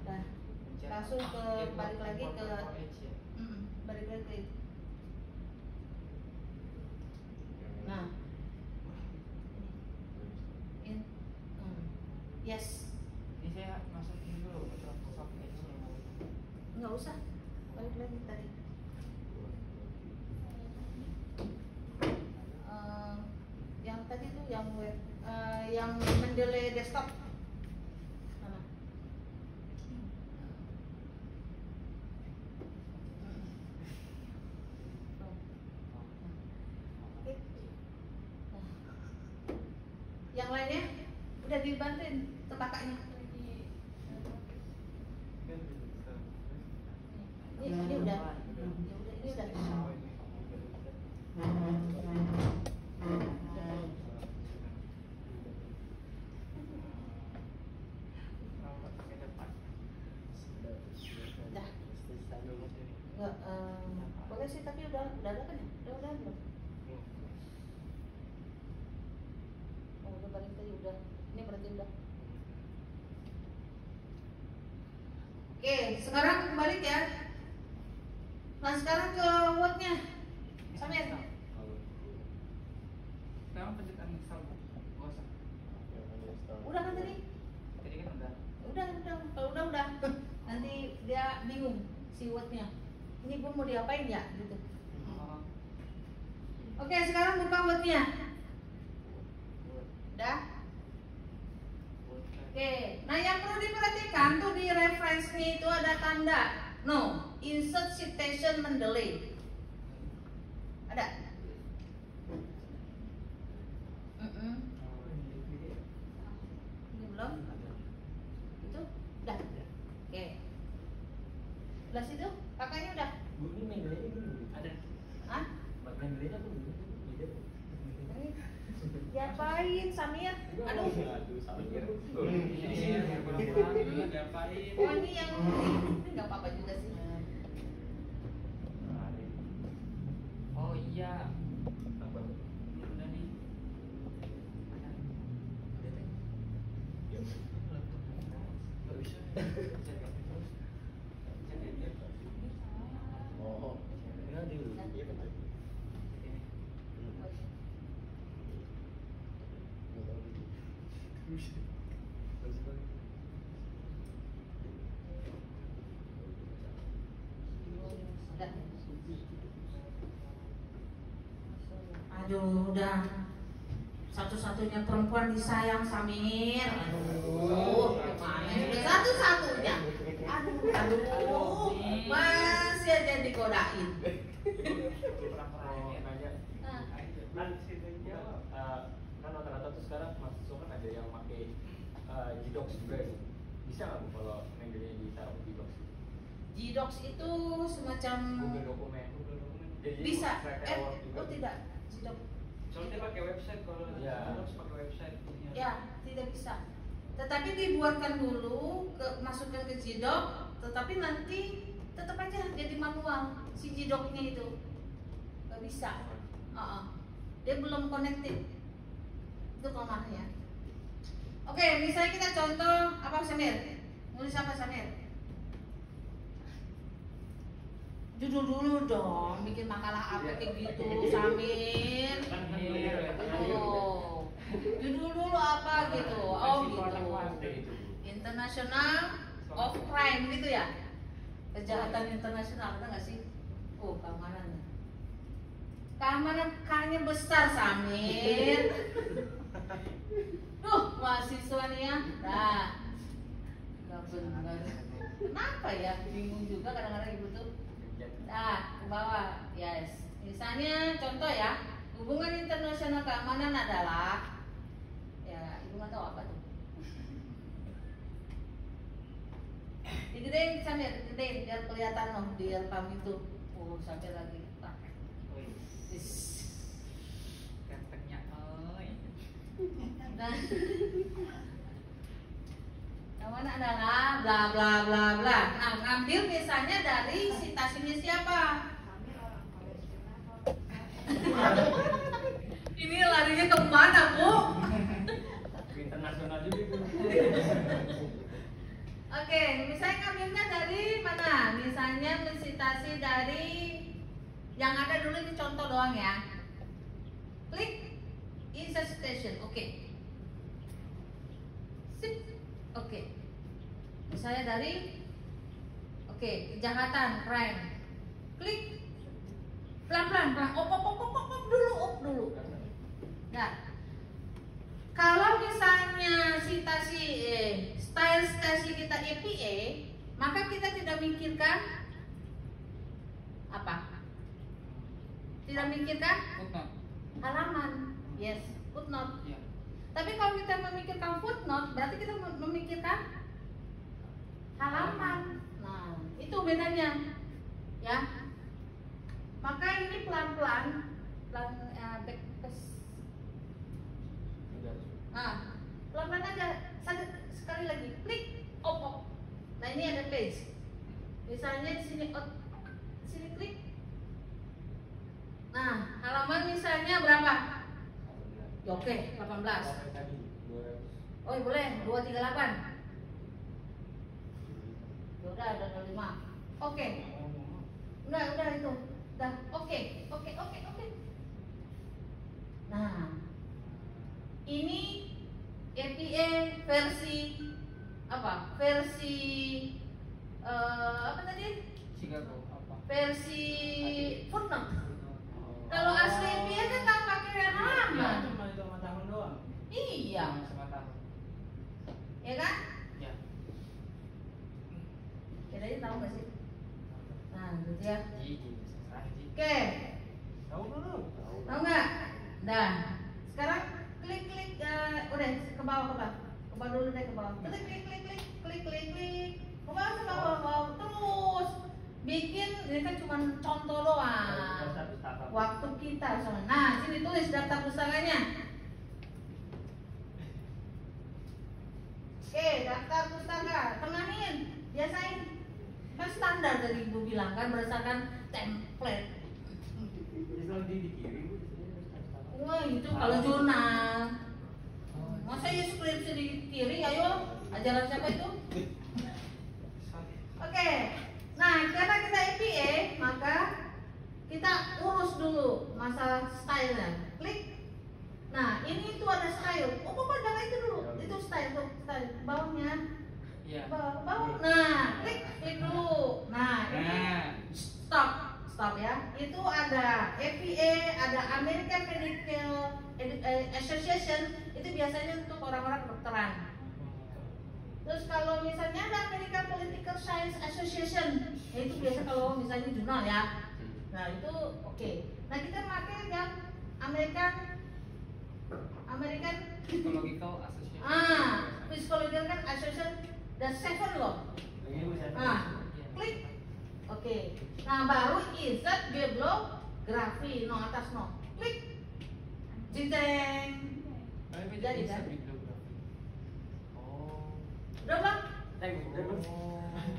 Dah. Langsung ke balik lagi ke balik lagi ke itu. Nah. Yes. Ini saya masukin dulu Microsoft Edge-nya. Nggak usah. Balik lagi tadi. Yang tadi tuh yang web, yang Mendeley desktop. Mana? Oke. Nah. Yang lainnya udah dibantuin ke kakaknya. Ini udah. Ini udah. Dah. Enggak, boleh sih tapi udah ada kan ya? Udah belum? Oh, udah balik tadi udah. Ini berarti udah. Oke, sekarang balik ya. Nah sekarang ke Word-nya. Samir. Sekarang pencet uninstall. Gak usah. Udah kan tadi? Tadi kan udah. Kalau udah. Nanti dia bingung si Word-nya. Ini gue mau diapain ya gitu. Oke, sekarang buka Word-nya. Udah? Oke, nah yang perlu diperhatikan tuh di reference-nya itu ada tanda no, insert citation Mendeley. Ada? Ini belum? Itu? Udah? Oke. Belah situ? Kakaknya udah? Bu, ini Mendeley belum ada. Hah? Mendeley apa belum? Diapain Samir? Aduh. Samir. Diapain? Oh ini yang ini nggak apa-apa juga sih. Oh iya. Apa? Udah nih. Oh, ini dulu. Iya betul. Aduh, udah satu-satunya perempuan disayang Samir. Aduh, gimana udah satu-satunya. Aduh, masih aja digodain. Kan rata-rata tuh sekarang mahasiswa kan ada yang pakai Gdocs juga ya. Bisa nggak Bu kalau Mendeley ditaruh di Gdocs? Gdocs itu semacam Google dokumen. Jadi bisa. pakai Word juga. Oh tidak, Gdocs. Soalnya pakai website kalau Iya. harus pakai website. Ya, tidak bisa. Tetapi dibuatkan dulu, masukkan ke Gdocs, tetapi nanti tetap aja jadi manual si Gdocs-nya itu. Gak bisa. Dia belum connected. Itu kelemahannya ya. Oke, misalnya kita contoh apa Samir? Nulis apa Samir? Judul dulu dong, bikin makalah apa kayak gitu Samir. Oh, judul dulu apa gitu? Oh gitu. International of Crime gitu ya? Kejahatan internasional, ada nggak sih? Oh, keamanan. Keamanan K-nya besar Samir. Duh, mahasiswa nih ya. Nah, nggak benar. Kenapa ya? Bingung juga kadang-kadang ibu tuh. Nah, ke bawah. Yes. Misalnya contoh ya, hubungan internasional keamanan adalah ya, ibu nggak tahu apa tuh. Digedein Samir, digedein biar kelihatan loh di album itu. Oh, sampai lagi. Gantengnya. Nah, yang mana adalah bla bla bla bla. Nah, ngambil misalnya dari citasinya siapa? Ini larinya Yang ada dulu ini contoh doang ya. Klik insert station, oke. Sip, oke. Misalnya dari, oke, kejahatan, crime. Klik, pelan-pelan, op dulu. Nah, kalau misalnya style kita APA, maka kita tidak mikirkan apa? Tidak mikirkan halaman, yes, footnote. Ya. Tapi kalau kita memikirkan footnote, berarti kita memikirkan halaman. Nah, itu bedanya, ya. Maka ini pelan-pelan, nah, pelan-pelan aja. Sekali lagi, klik, op. Nah, ini ada page. Misalnya di sini, sini klik. Nah, halaman misalnya berapa? Ya, oke, 18. Oh, boleh, 238. Udah 5. Oke. Udah itu. Udah, oke. Nah, ini APA versi apa? Versi apa tadi? Chicago apa? Versi footnote. Kalau asli APA kan tak pakai halaman. Cuma itu sama tahun doang. Iya. Sama tahun. Ya kan? Ya. Kira-kira tahu nggak sih? Nah, gitu ya. Oke. Tahu dulu. Tahu nggak? Dah. Sekarang klik udah ke bawah. Ke bawah dulu deh, ke bawah. Klik. Ke bawah. Terus bikin, ini kan cuma contoh doang. Waktu kita sama. Nah, sini tulis daftar pustakanya. Oke, daftar pustaka. Tengahin, biasain. Kan standar tadi Ibu bilang kan berdasarkan template. Wah, itu kalau jurnal. Masa ya skripsi di kiri, ayo ajaran siapa itu? Oke. Nah, karena kita APA, maka kita urus dulu masalah style-nya. Klik. Nah, ini tuh ada style. Oh, jangan itu dulu. Itu style tuh, style bawahnya. Iya. Bawah. Nah, klik dulu. Nah, ini stop ya. Itu ada APA, ada American Medical Association. Itu biasanya untuk orang-orang kedokteran. Terus kalau misalnya ada American Political Science Association, ya itu biasa kalau misalnya jurnal ya. Nah, itu oke. Nah, kita pakai yang American Psychological Association. Psychological Association, the 7 loh. Nah, klik. Oke. Nah, baru insert bibliografi, no atas no. Klik. Jiteng. Jadi kan? Udah bang?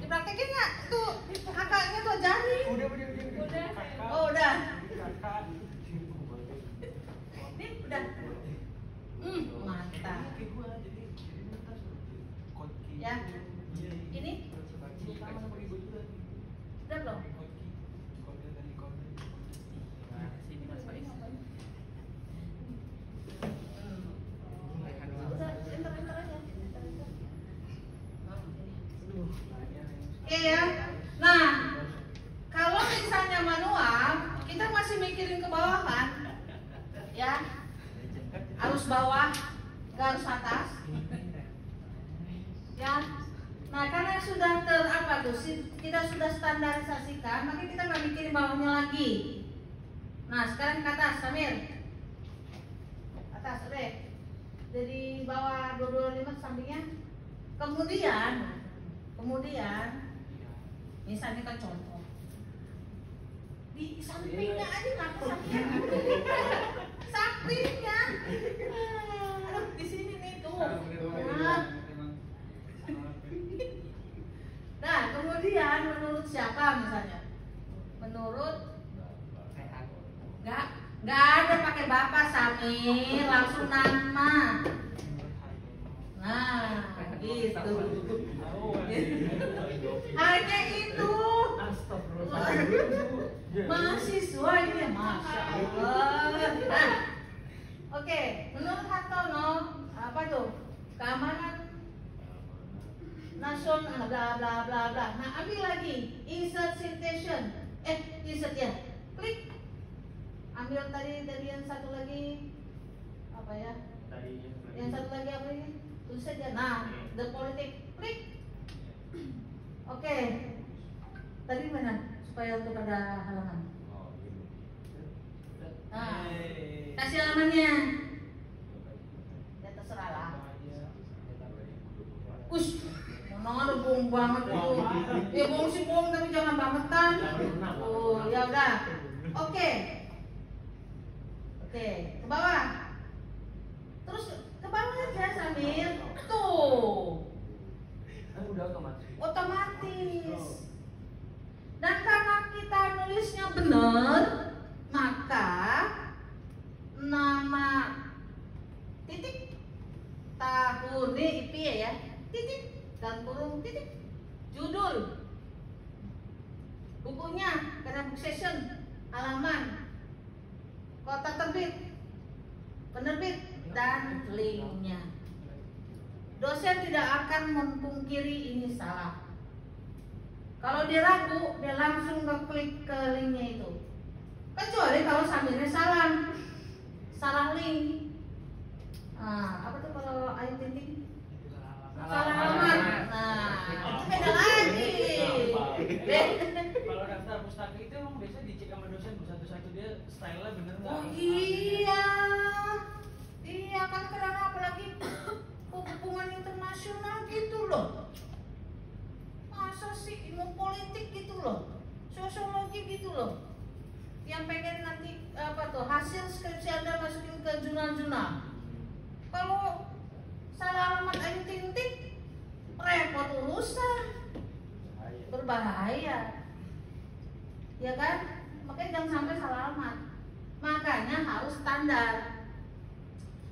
Dipraktekin nggak? Tuh kakaknya tuh jari. Udah. Oh udah. Ini udah. Mantap. Ya. Ini? Udah belum? Oke ya. Nah, kalau misalnya manual, kita masih mikirin ke bawah kan? Ya. Arus bawah, nggak harus atas. Ya. Nah, karena sudah kita sudah standarisasikan, maka kita nggak mikirin bawahnya lagi. Nah, sekarang ke atas, Samir. Atas, udah. Dari bawah 225 sampingnya. Kemudian misalnya kan contoh di sampingnya aja nggak sampingnya di sini nih tuh. Nah, kemudian menurut siapa misalnya? Menurut nggak ada pakai bapak Samir, langsung nama. Nah, gitu. Hanya itu. Mahasiswa ini ya, Masya Allah. Nah, oke, menurut Hartono, apa tuh? Keamanan nasional, bla bla bla bla. Nah, ambil lagi, insert citation. Insert ya. Klik. Ambil tadi yang satu lagi apa ya? Yang satu lagi apa ini? Tulis saja. Nah, the politics. Klik. Oke. Tadi mana? Supaya untuk ada halaman. Nah, kasih halamannya. Ya terserah lah. Mana ada bohong banget itu. Ya bohong sih bohong tapi jangan bangetan. Oh, ya udah. Oke, ke bawah. Terus ke bawah aja Samir. Tuh. Udah Otomatis. Dan karena kita nulisnya benar, maka nama titik tahun ini IP ya, titik dan kurung titik judul bukunya, karena book session, halaman, kota terbit, penerbit, dan linknya. Dosen tidak akan memungkiri ini salah. Kalau dia ragu, dia langsung ngeklik ke linknya itu. Kecuali kalau Samirnya salah link. Nah, apa tuh kalau Ayu Tinting? Salah alamat. Nah, itu beda lagi. Kalau daftar pustaka itu emang biasanya dicek sama dosen satu-satu, dia style-nya bener nggak? Oh iya kan, karena apalagi hubungan internasional gitu loh. Masa sih ilmu politik gitu loh, sosiologi gitu loh, yang pengen nanti apa tuh hasil skripsi Anda masukin ke jurnal-jurnal. Kalau salah alamat Ayu Tinting, repot urusan, berbahaya, ya kan? Makanya jangan sampai salah alamat. Makanya harus standar.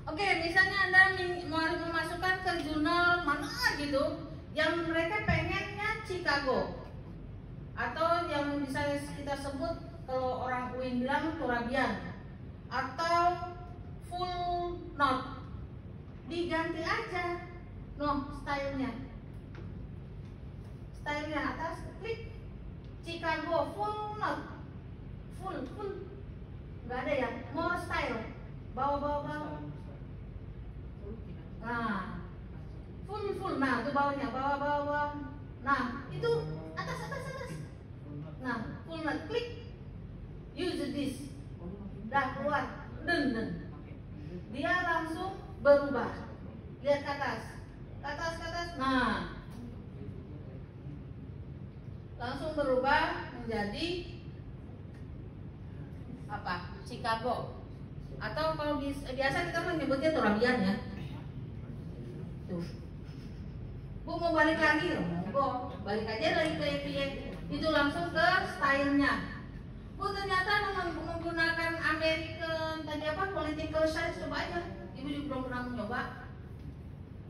Oke, misalnya Anda mau memasukkan ke jurnal mana gitu, yang mereka pengennya Chicago, atau yang bisa kita sebut kalau orang UIN bilang Turabian, atau full note, diganti aja stylenya atas, klik Chicago full note, full nggak ada ya, more style, bawah. Nah, full. Nah, itu bawahnya, bawah. Nah, itu atas. Nah, full note, klik use this. Dah keluar, den. Dia langsung berubah. Lihat ke atas. Nah, langsung berubah menjadi apa? Chicago. Atau kalau biasa kita menyebutnya Turabian ya. Tuh. Bu mau balik lagi, monggo, balik aja lagi ke EPA. Itu langsung ke stylenya. Bu ternyata menggunakan American tadi apa, political science, coba aja. Ibu juga belum pernah mencoba.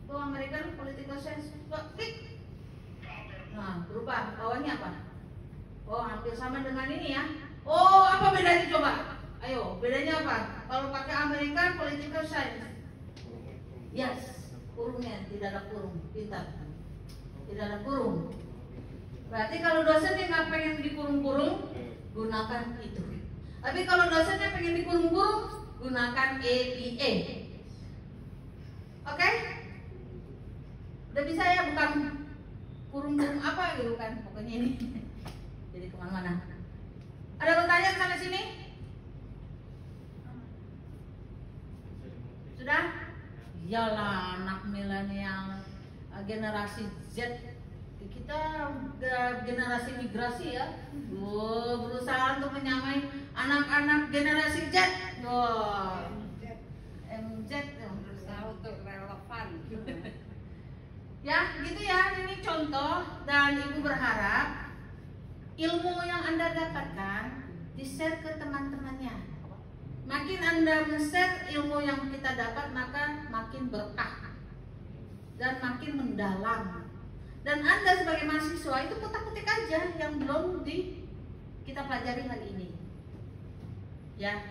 Tuh American political science, coba klik. Nah berubah, bawahnya apa? Oh hampir sama dengan ini ya. Oh apa bedanya coba? Ayo bedanya apa? Kalau pakai American political science, yes, kurungnya tidak ada kurung, pintar. Tidak ada kurung. Berarti kalau dosennya nggak pengen dikurung-kurung, gunakan itu. Tapi kalau dosennya pengen dikurung-kurung, gunakan APA. Oke? Udah bisa ya, bukan kurung-kurung apa gitu kan? Pokoknya ini. Jadi kemana-mana. Ada pertanyaan sampai sini? Sudah? Yalah, anak milenial, generasi Z, kita udah generasi migrasi ya. Berusaha untuk menyamai anak-anak generasi Z. MZ berusaha untuk relevan. Ya, gitu ya. Ini contoh, dan Ibu berharap ilmu yang Anda dapatkan di-share ke teman-temannya. Makin Anda men-share ilmu yang kita dapat, maka makin berkah dan makin mendalam. Dan Anda sebagai mahasiswa itu kotak-kotik aja yang belum kita pelajari hari ini. Ya.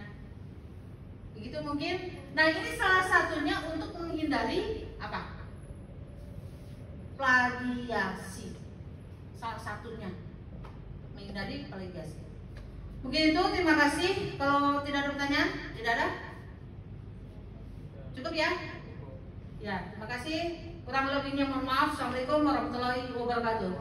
Begitu mungkin. Nah, ini salah satunya untuk menghindari apa? Plagiasi. Salah satunya menghindari plagiasi. Mungkin itu, terima kasih. Kalau tidak ada pertanyaan, tidak ada? Cukup ya? Ya, terima kasih. Kurang lebihnya mohon maaf. Assalamualaikum warahmatullahi wabarakatuh.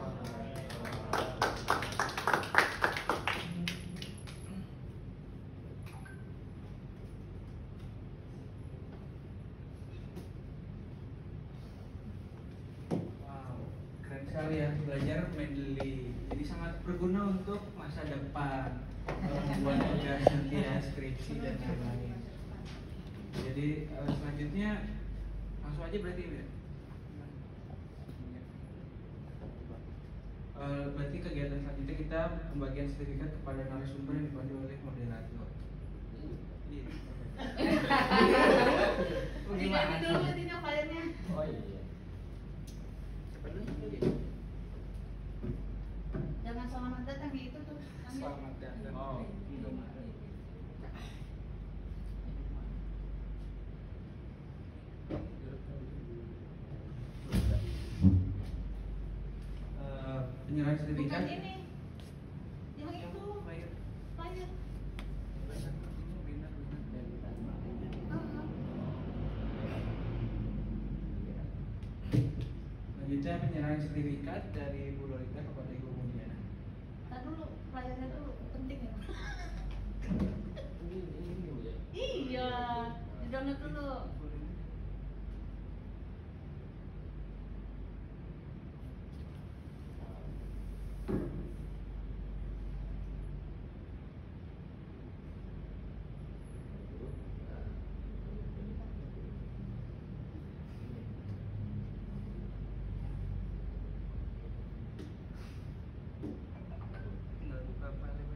Wow, keren sekali ya belajar Mendeley. Jadi sangat berguna untuk masa depan buat tugas nanti ya, skripsi dan lain-lain. Jadi selanjutnya langsung aja berarti ya. Berarti kegiatan selanjutnya kita pembagian sertifikat kepada narasumber yang dipandu oleh moderator. Diganti dulu ini filenya. Oh iya. Jangan selamat datang itu tuh. Selamat datang. Oh. Penyerahan sertifikat. Bukan ini. Yang itu. Flyer. Selanjutnya penyerahan sertifikat dari Bu Lolita kepada Ibu Mulyana. Tadi dulu, flyernya dulu penting ya. Ini dulu ya. Iya, di download dulu. Tinggal buka file ya.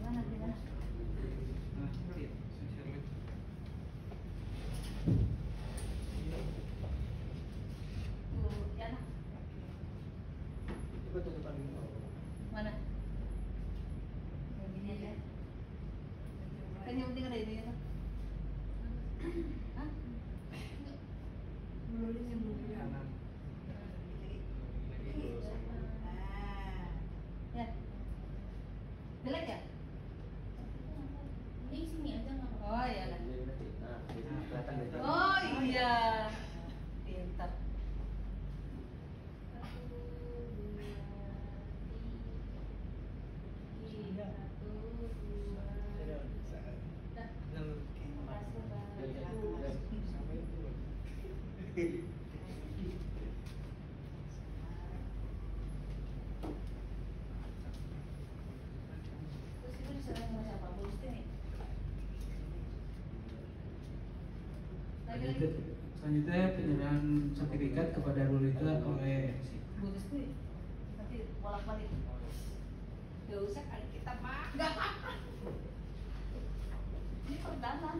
Nah, gimana? Nah, lihat, saya share link. Tuh, Yana. Coba tuh depan ini. Mana? Yang ini aja. Kan yang penting ada ini ya. Hah? Kanan. Ya. Jelek ya? Ini sini aja nggak apa-apa. Oh iya lah. Nah, jadi kelihatan dari jauh. Oh iya. Pintar. Satu, dua, tiga. Satu, dua. Dah. Makasih, Bang. Terus itu diserahkan sama siapa? Bu Listi nih? Lagi. Selanjutnya penyerahan sertifikat kepada Bu Lolita oleh Bu Listi. Nanti bolak-balik. Gak usah kali kita mah. Gak apa-apa. Ini perdana.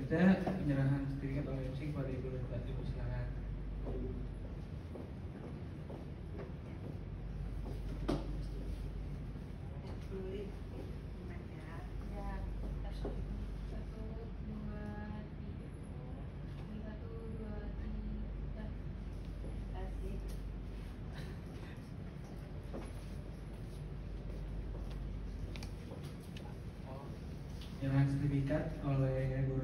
Selanjutnya penyerahan sertifikat oleh MC kepada Ibu Lolita. Ibu silakan. Satu, dua, tiga. Ini satu, dua, tiga. penyerahan sertifikat oleh guru